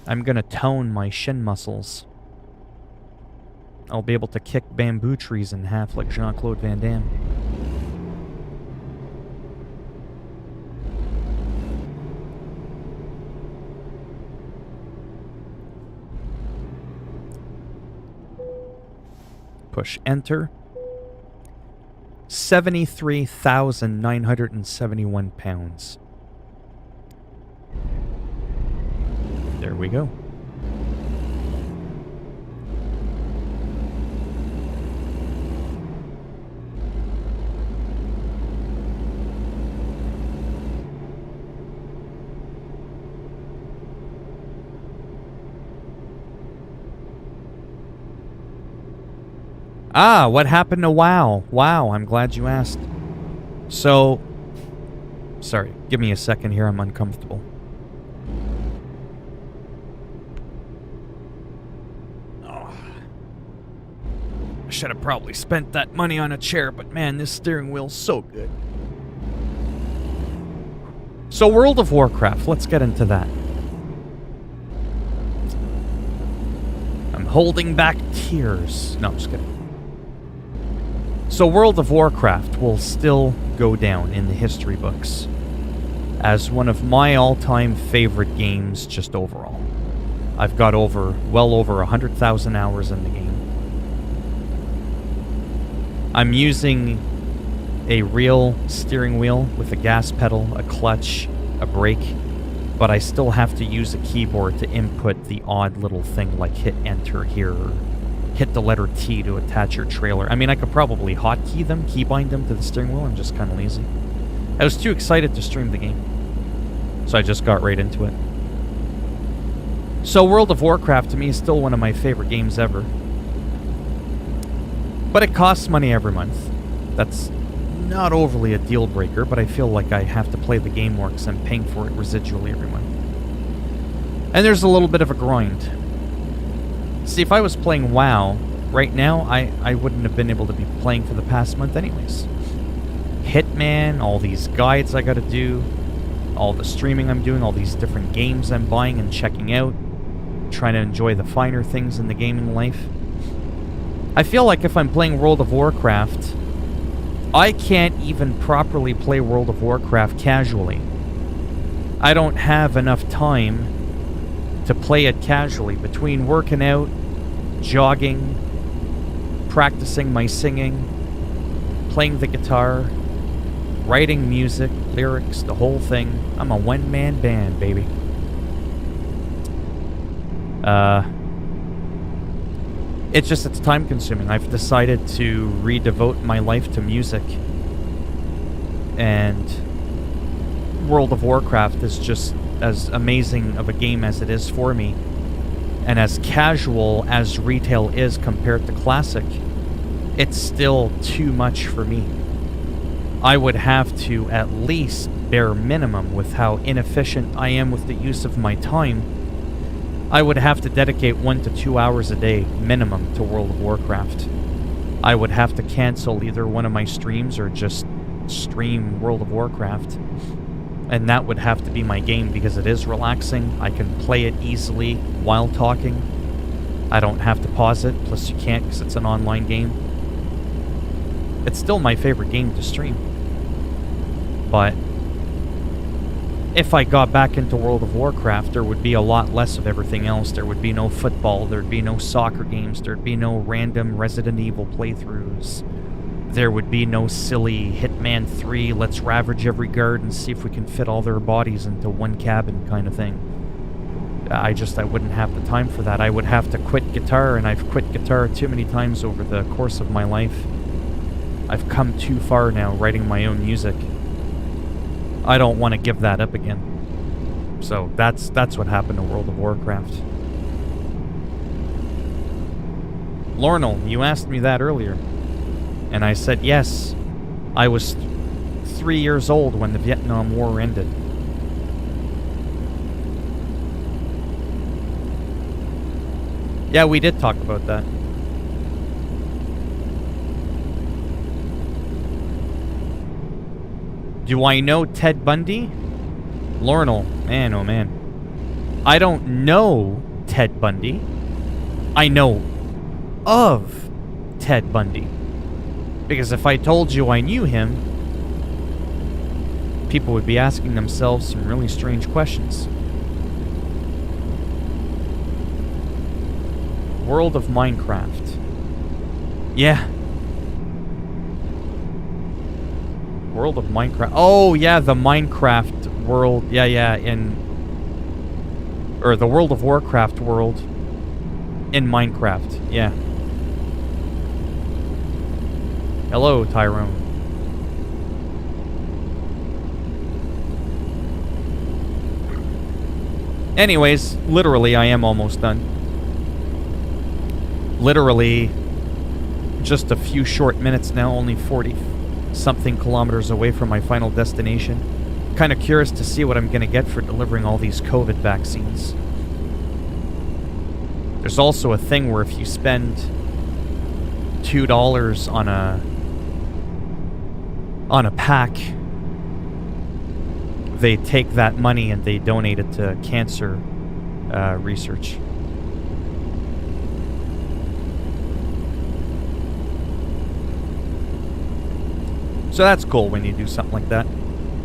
I'm gonna tone my shin muscles. I'll be able to kick bamboo trees in half like Jean-Claude Van Damme. Push enter. 73,971 pounds. There we go. Ah, what happened to WoW? Wow, I'm glad you asked. So, sorry, give me a second here, I'm uncomfortable. Oh. I should have probably spent that money on a chair, but man, this steering wheel's so good. So, World of Warcraft, let's get into that. I'm holding back tears. No, I'm just kidding. So World of Warcraft will still go down in the history books as one of my all-time favorite games just overall. I've got well over 100,000 hours in the game. I'm using a real steering wheel with a gas pedal, a clutch, a brake, but I still have to use a keyboard to input the odd little thing like hit enter here, or hit the letter T to attach your trailer. I mean, I could probably hotkey them, keybind them to the steering wheel. I'm just kind of lazy. I was too excited to stream the game, so I just got right into it. So World of Warcraft to me is still one of my favorite games ever. But it costs money every month. That's not overly a deal breaker, but I feel like I have to play the game more because I'm paying for it residually every month. And there's a little bit of a grind. See, if I was playing WoW right now, I wouldn't have been able to be playing for the past month anyways. Hitman, all these guides I gotta do, all the streaming I'm doing, all these different games I'm buying and checking out, trying to enjoy the finer things in the gaming life. I feel like if I'm playing World of Warcraft, I can't even properly play World of Warcraft casually. I don't have enough time to play it casually between working out, jogging, practicing my singing, playing the guitar, writing music, lyrics, the whole thing. I'm a one-man band, baby. It's time consuming. I've decided to redevote my life to music. And World of Warcraft is just as amazing of a game as it is for me. And as casual as retail is compared to classic, it's still too much for me. I would have to, at least bare minimum, with how inefficient I am with the use of my time, I would have to dedicate 1 to 2 hours a day, minimum, to World of Warcraft. I would have to cancel either one of my streams or just stream World of Warcraft. And that would have to be my game because it is relaxing. I can play it easily while talking. I don't have to pause it, plus you can't because it's an online game. It's still my favorite game to stream. But if I got back into World of Warcraft, there would be a lot less of everything else. There would be no football, there'd be no soccer games, there'd be no random Resident Evil playthroughs. There would be no silly Hitman 3, let's ravage every guard and see if we can fit all their bodies into one cabin kind of thing. I wouldn't have the time for that. I would have to quit guitar, and I've quit guitar too many times over the course of my life. I've come too far now writing my own music. I don't want to give that up again. So that's what happened to World of Warcraft. Lornal, you asked me that earlier. And I said yes. I was 3 years old when the Vietnam War ended. Yeah, we did talk about that. Do I know Ted Bundy? Lornal, man, oh man. I don't know Ted Bundy. I know of Ted Bundy. Because if I told you I knew him, people would be asking themselves some really strange questions. World of Minecraft. Yeah. World of Minecraft. Oh, yeah, the Minecraft world. Yeah, or the World of Warcraft world in Minecraft. Yeah. Hello, Tyrone. Anyways, literally, I am almost done. Literally, just a few short minutes now, only 40-something kilometers away from my final destination. Kind of curious to see what I'm going to get for delivering all these COVID vaccines. There's also a thing where if you spend $2 on a pack, they take that money and they donate it to cancer research. So that's cool when you do something like that.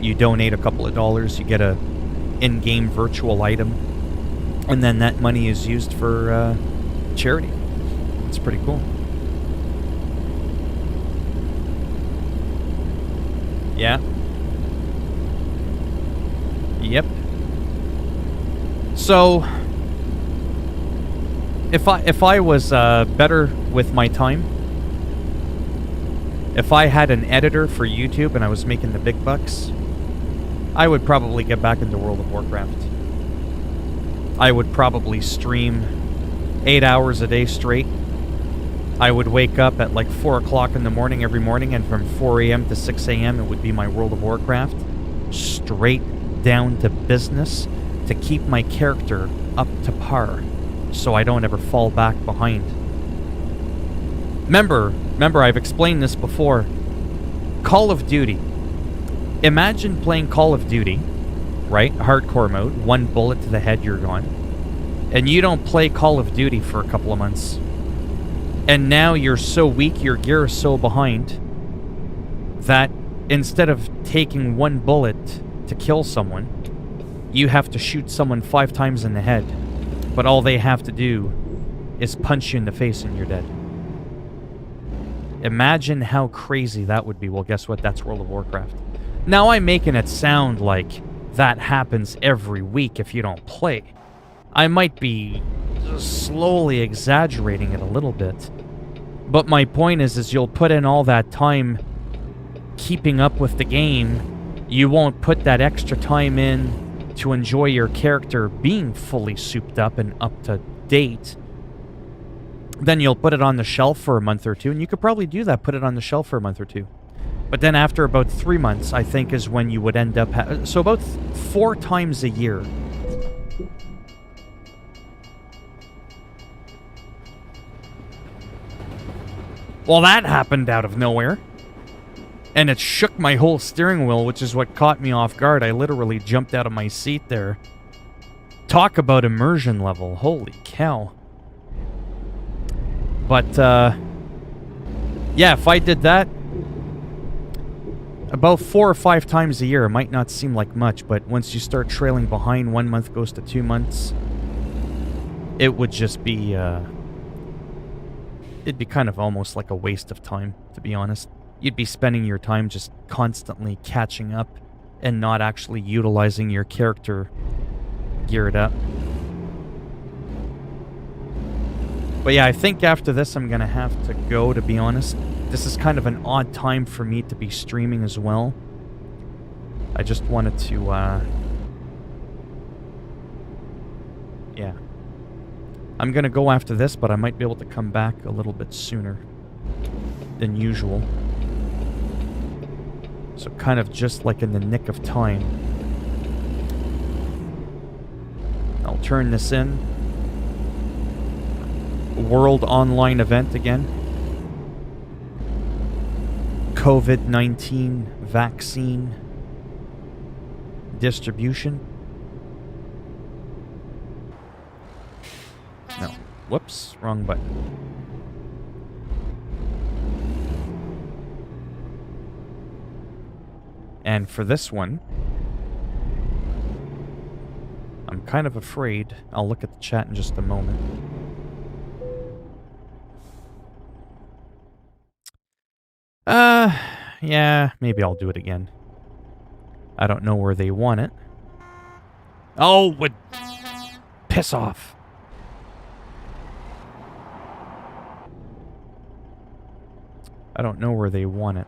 You donate a couple of dollars, you get a in-game virtual item, And then that money is used for charity. It's pretty cool. Yeah. Yep. So, if I was better with my time, if I had an editor for YouTube and I was making the big bucks, I would probably get back into World of Warcraft. I would probably stream 8 hours a day straight. I would wake up at like 4 o'clock in the morning every morning, and from 4 a.m. to 6 a.m. it would be my World of Warcraft. Straight down to business to keep my character up to par so I don't ever fall back behind. Remember, I've explained this before. Call of Duty. Imagine playing Call of Duty, right? Hardcore mode, 1 bullet to the head, you're gone. And you don't play Call of Duty for a couple of months. And now you're so weak, your gear is so behind, that instead of taking 1 bullet to kill someone, you have to shoot someone 5 times in the head. But all they have to do is punch you in the face and you're dead. Imagine how crazy that would be. Well, guess what? That's World of Warcraft. Now I'm making it sound like that happens every week if you don't play. I might be slowly exaggerating it a little bit. But my point is you'll put in all that time keeping up with the game. You won't put that extra time in to enjoy your character being fully souped up and up to date. Then you'll put it on the shelf for a month or two, and you could probably do that, put it on the shelf for a month or two. But then after about 3 months, I think, is when you would end up... so about 4 times a year. Well, that happened out of nowhere. And it shook my whole steering wheel, which is what caught me off guard. I literally jumped out of my seat there. Talk about immersion level. Holy cow. But, yeah, if I did that about 4 or 5 times a year, it might not seem like much, but once you start trailing behind, 1 month goes to 2 months, it would just be, it'd be kind of almost like a waste of time, to be honest. You'd be spending your time just constantly catching up and not actually utilizing your character geared up. But yeah, I think after this I'm gonna have to go, to be honest. This is kind of an odd time for me to be streaming as well. I just wanted to, yeah. I'm gonna go after this, but I might be able to come back a little bit sooner than usual. So kind of just like in the nick of time. I'll turn this in. World Online event again. COVID-19 vaccine distribution. No. Whoops, wrong button. And for this one, I'm kind of afraid. I'll look at the chat in just a moment. Yeah, maybe I'll do it again. I don't know where they want it. Oh, would piss off. I don't know where they want it.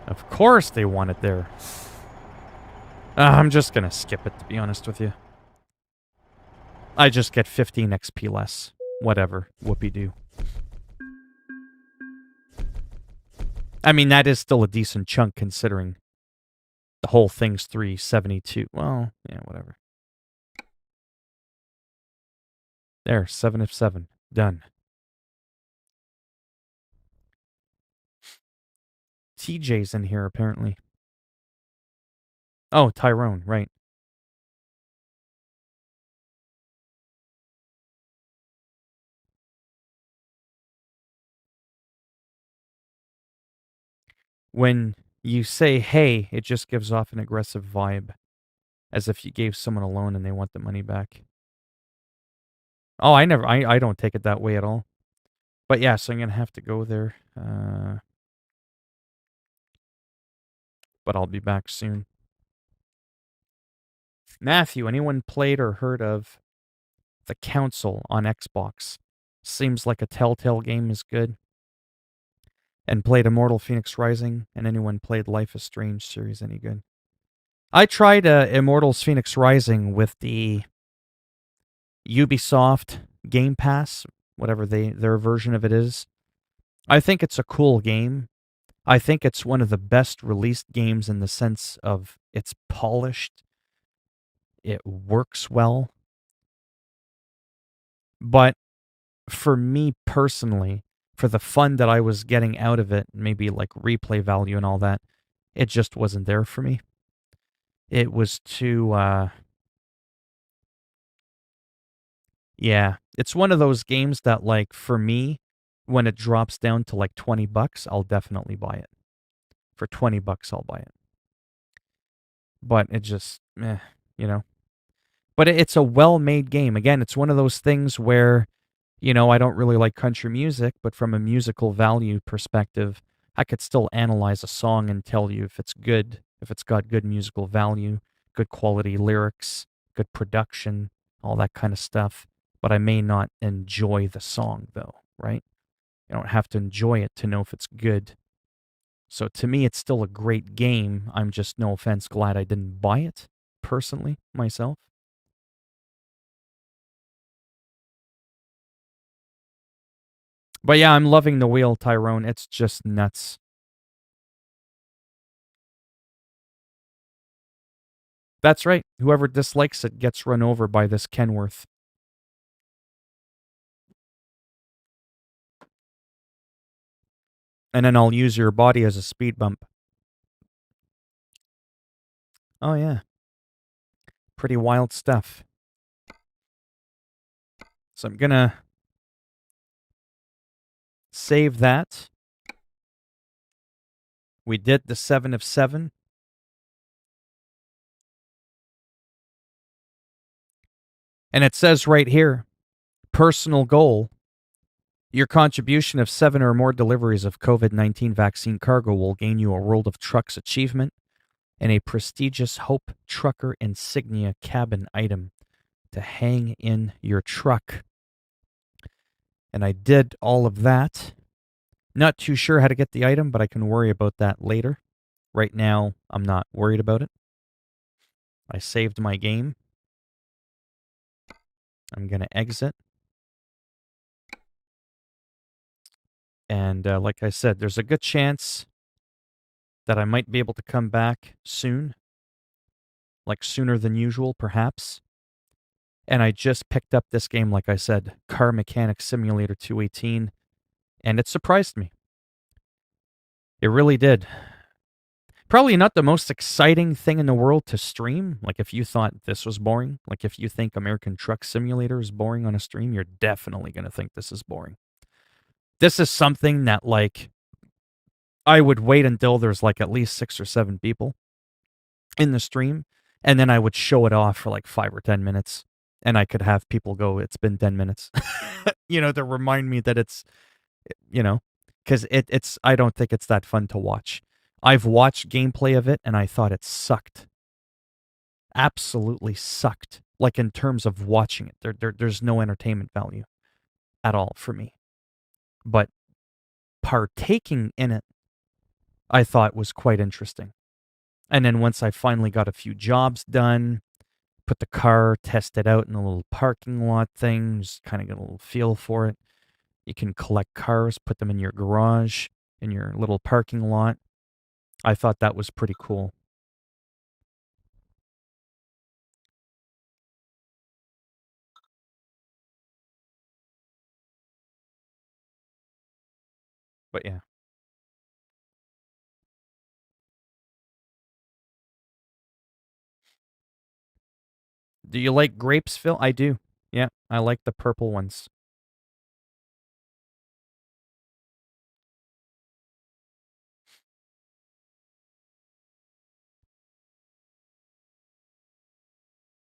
Of course they want it there. I'm just gonna skip it, to be honest with you. I just get 15 XP less. Whatever. Whoopie-doo. I mean, that is still a decent chunk considering the whole thing's 372. Well, yeah, whatever. There, 7 of 7. Done. TJ's in here, apparently. Oh, Tyrone, right. When you say hey, it just gives off an aggressive vibe. As if you gave someone a loan and they want the money back. Oh, I don't take it that way at all. But yeah, so I'm going to have to go there. But I'll be back soon. Matthew, anyone played or heard of The Council on Xbox? Seems like a Telltale game is good. And played Immortal Phoenix Rising, and anyone played Life is Strange series any good? I tried Immortals Phoenix Rising with the Ubisoft Game Pass, whatever their version of it is. I think it's a cool game. I think it's one of the best released games in the sense of it's polished, it works well. But for me personally, for the fun that I was getting out of it, maybe like replay value and all that, it just wasn't there for me. It was too, yeah. It's one of those games that, like, for me, when it drops down to like $20, I'll definitely buy it. For $20, I'll buy it. But it just, you know. But it's a well-made game. Again, it's one of those things where, I don't really like country music, but from a musical value perspective, I could still analyze a song and tell you if it's good, if it's got good musical value, good quality lyrics, good production, all that kind of stuff. But I may not enjoy the song, though, right? You don't have to enjoy it to know if it's good. So to me, it's still a great game. I'm just, no offense, glad I didn't buy it personally myself. But yeah, I'm loving the wheel, Tyrone. It's just nuts. That's right. Whoever dislikes it gets run over by this Kenworth. And then I'll use your body as a speed bump. Oh, yeah. Pretty wild stuff. So I'm going to save that. We did the 7 of 7. And it says right here, personal goal. Your contribution of 7 or more deliveries of COVID-19 vaccine cargo will gain you a World of Trucks achievement and a prestigious Hope Trucker insignia cabin item to hang in your truck. And I did all of that. Not too sure how to get the item, but I can worry about that later. Right now, I'm not worried about it. I saved my game. I'm going to exit. And like I said, there's a good chance that I might be able to come back soon. Like sooner than usual, perhaps. And I just picked up this game, like I said, Car Mechanic Simulator 218, and it surprised me. It really did. Probably not the most exciting thing in the world to stream. Like if you thought this was boring, like if you think American Truck Simulator is boring on a stream, you're definitely going to think this is boring. This is something that, like, I would wait until there's like at least 6 or 7 people in the stream, and then I would show it off for like 5 or 10 minutes, and I could have people go, it's been 10 minutes, to remind me that it's, because it's, I don't think it's that fun to watch. I've watched gameplay of it, and I thought it sucked. Absolutely sucked. Like in terms of watching it, there's no entertainment value at all for me. But partaking in it, I thought was quite interesting. And then once I finally got a few jobs done, put the car, test it out in a little parking lot thing, just kind of get a little feel for it. You can collect cars, put them in your garage, in your little parking lot. I thought that was pretty cool. But yeah. Do you like grapes, Phil? I do. Yeah, I like the purple ones.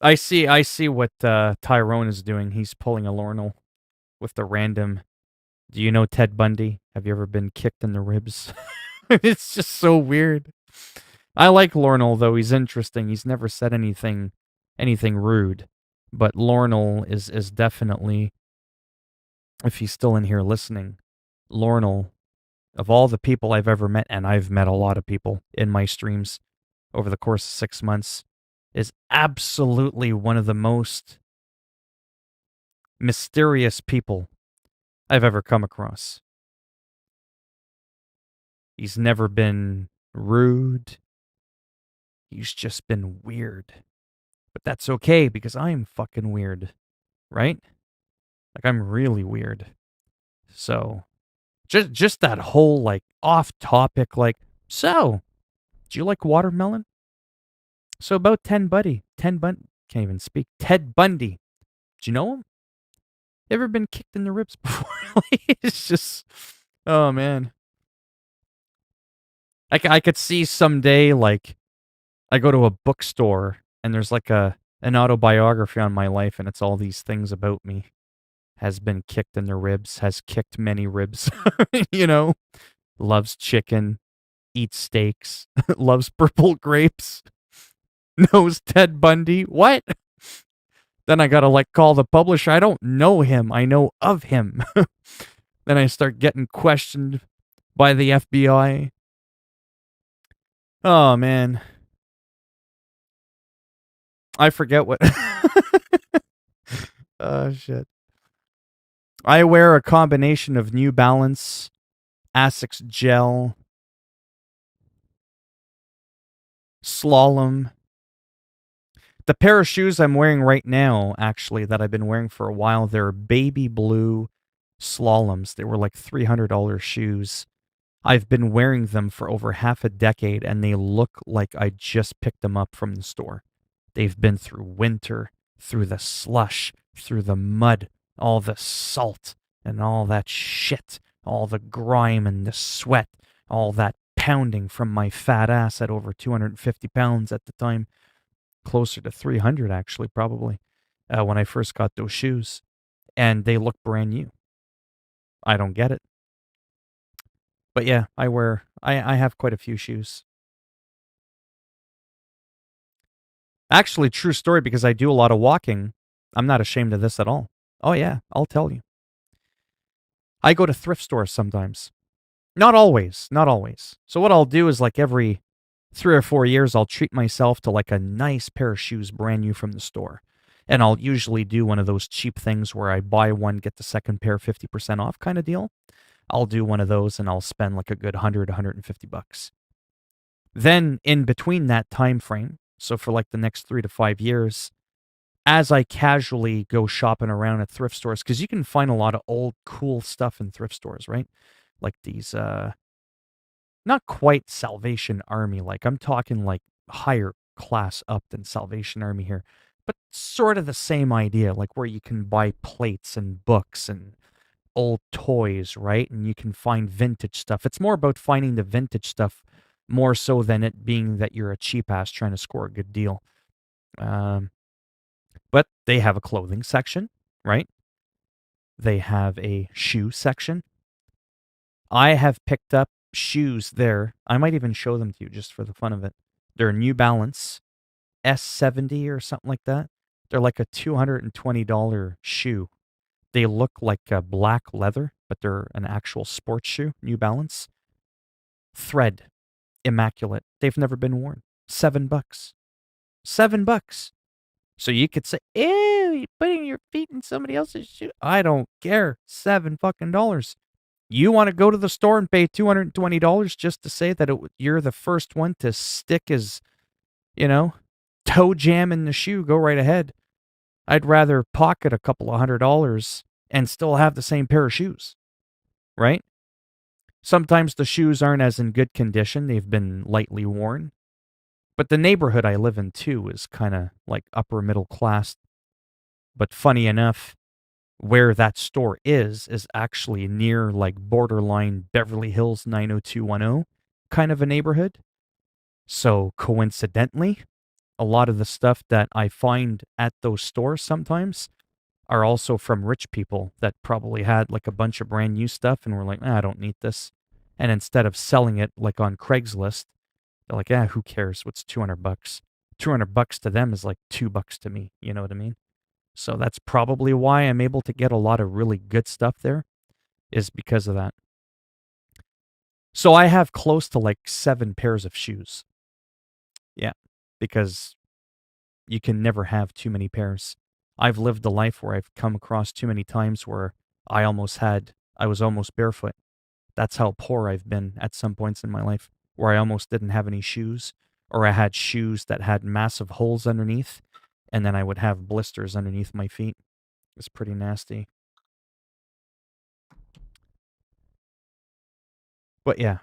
I see what Tyrone is doing. He's pulling a Lornal with the random. Do you know Ted Bundy? Have you ever been kicked in the ribs? It's just so weird. I like Lornal though. He's interesting. He's never said anything rude. But Lornal is definitely, if he's still in here listening, Lornal, of all the people I've ever met, and I've met a lot of people in my streams over the course of 6 months, is absolutely one of the most mysterious people I've ever come across. He's never been rude. He's just been weird. But that's okay because I'm fucking weird, right? Like I'm really weird. So, just that whole like off topic like, so, do you like watermelon? So about Ted Bundy, can't even speak. Ted Bundy. Do you know him? Ever been kicked in the ribs before? It's just, oh man. I could see someday like I go to a bookstore and there's like an autobiography on my life and it's all these things about me. Has been kicked in the ribs, has kicked many ribs, you know, loves chicken, eats steaks, loves purple grapes, knows Ted Bundy. What? Then I gotta like call the publisher. I don't know him. I know of him. Then I start getting questioned by the FBI. Oh man. I forget what. Oh shit. I wear a combination of New Balance, Asics Gel, Slalom. The pair of shoes I'm wearing right now, actually, that I've been wearing for a while, they're baby blue Slaloms. They were like $300 shoes. I've been wearing them for over half a decade, and they look like I just picked them up from the store. They've been through winter, through the slush, through the mud, all the salt, and all that shit, all the grime and the sweat, all that pounding from my fat ass at over 250 pounds at the time. Closer to 300, actually, probably, when I first got those shoes. And they look brand new. I don't get it. But yeah, I have quite a few shoes. Actually, true story, because I do a lot of walking. I'm not ashamed of this at all. Oh yeah, I'll tell you. I go to thrift stores sometimes. Not always, not always. So what I'll do is like every 3 or 4 years, I'll treat myself to like a nice pair of shoes brand new from the store. And I'll usually do one of those cheap things where I buy one, get the second pair 50% off kind of deal. I'll do one of those and I'll spend like a good 150 bucks. Then in between that time frame, so for like the next 3 to 5 years, as I casually go shopping around at thrift stores, because you can find a lot of old cool stuff in thrift stores, right? Like these not quite Salvation Army, like I'm talking like higher class up than Salvation Army here, but sort of the same idea, like where you can buy plates and books and old toys, right? And you can find vintage stuff. It's more about finding the vintage stuff more so than it being that you're a cheap ass trying to score a good deal. But they have a clothing section, right? They have a shoe section. I have picked up shoes there. I might even show them to you just for the fun of it. They're New Balance S70 or something like that. They're like a $220 shoe. They look like black leather, but they're an actual sports shoe, New Balance. Thread, immaculate. They've never been worn. $7. $7. So you could say, ew, you're putting your feet in somebody else's shoe. I don't care. $7 fucking. You want to go to the store and pay $220 just to say that you're the first one to stick his, toe jam in the shoe, go right ahead. I'd rather pocket a couple of $100 and still have the same pair of shoes, right? Sometimes the shoes aren't as in good condition. They've been lightly worn. But the neighborhood I live in, too, is kind of like upper middle class. But funny enough, where that store is actually near like borderline Beverly Hills 90210 kind of a neighborhood. So coincidentally, a lot of the stuff that I find at those stores sometimes are also from rich people that probably had like a bunch of brand new stuff and were like, I don't need this. And instead of selling it like on Craigslist, they're like, who cares? What's 200 bucks? 200 bucks to them is like $2 to me. You know what I mean? So that's probably why I'm able to get a lot of really good stuff there, is because of that. So I have close to like 7 pairs of shoes. Yeah, because you can never have too many pairs. I've lived a life where I've come across too many times where I was almost barefoot. That's how poor I've been at some points in my life, where I almost didn't have any shoes, or I had shoes that had massive holes underneath, and then I would have blisters underneath my feet. It's pretty nasty. But yeah,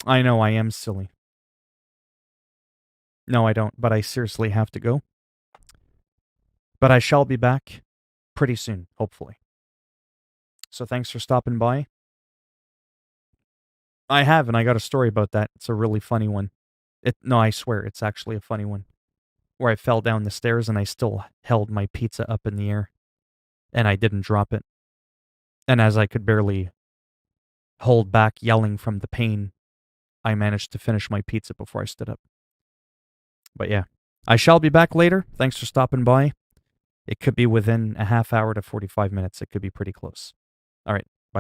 I know I am silly. No, I don't, but I seriously have to go. But I shall be back pretty soon, hopefully. So thanks for stopping by. I have, and I got a story about that. It's a really funny one. No, I swear, it's actually a funny one. Where I fell down the stairs and I still held my pizza up in the air. And I didn't drop it. And as I could barely hold back yelling from the pain, I managed to finish my pizza before I stood up. But yeah, I shall be back later. Thanks for stopping by. It could be within a half hour to 45 minutes. It could be pretty close. All right.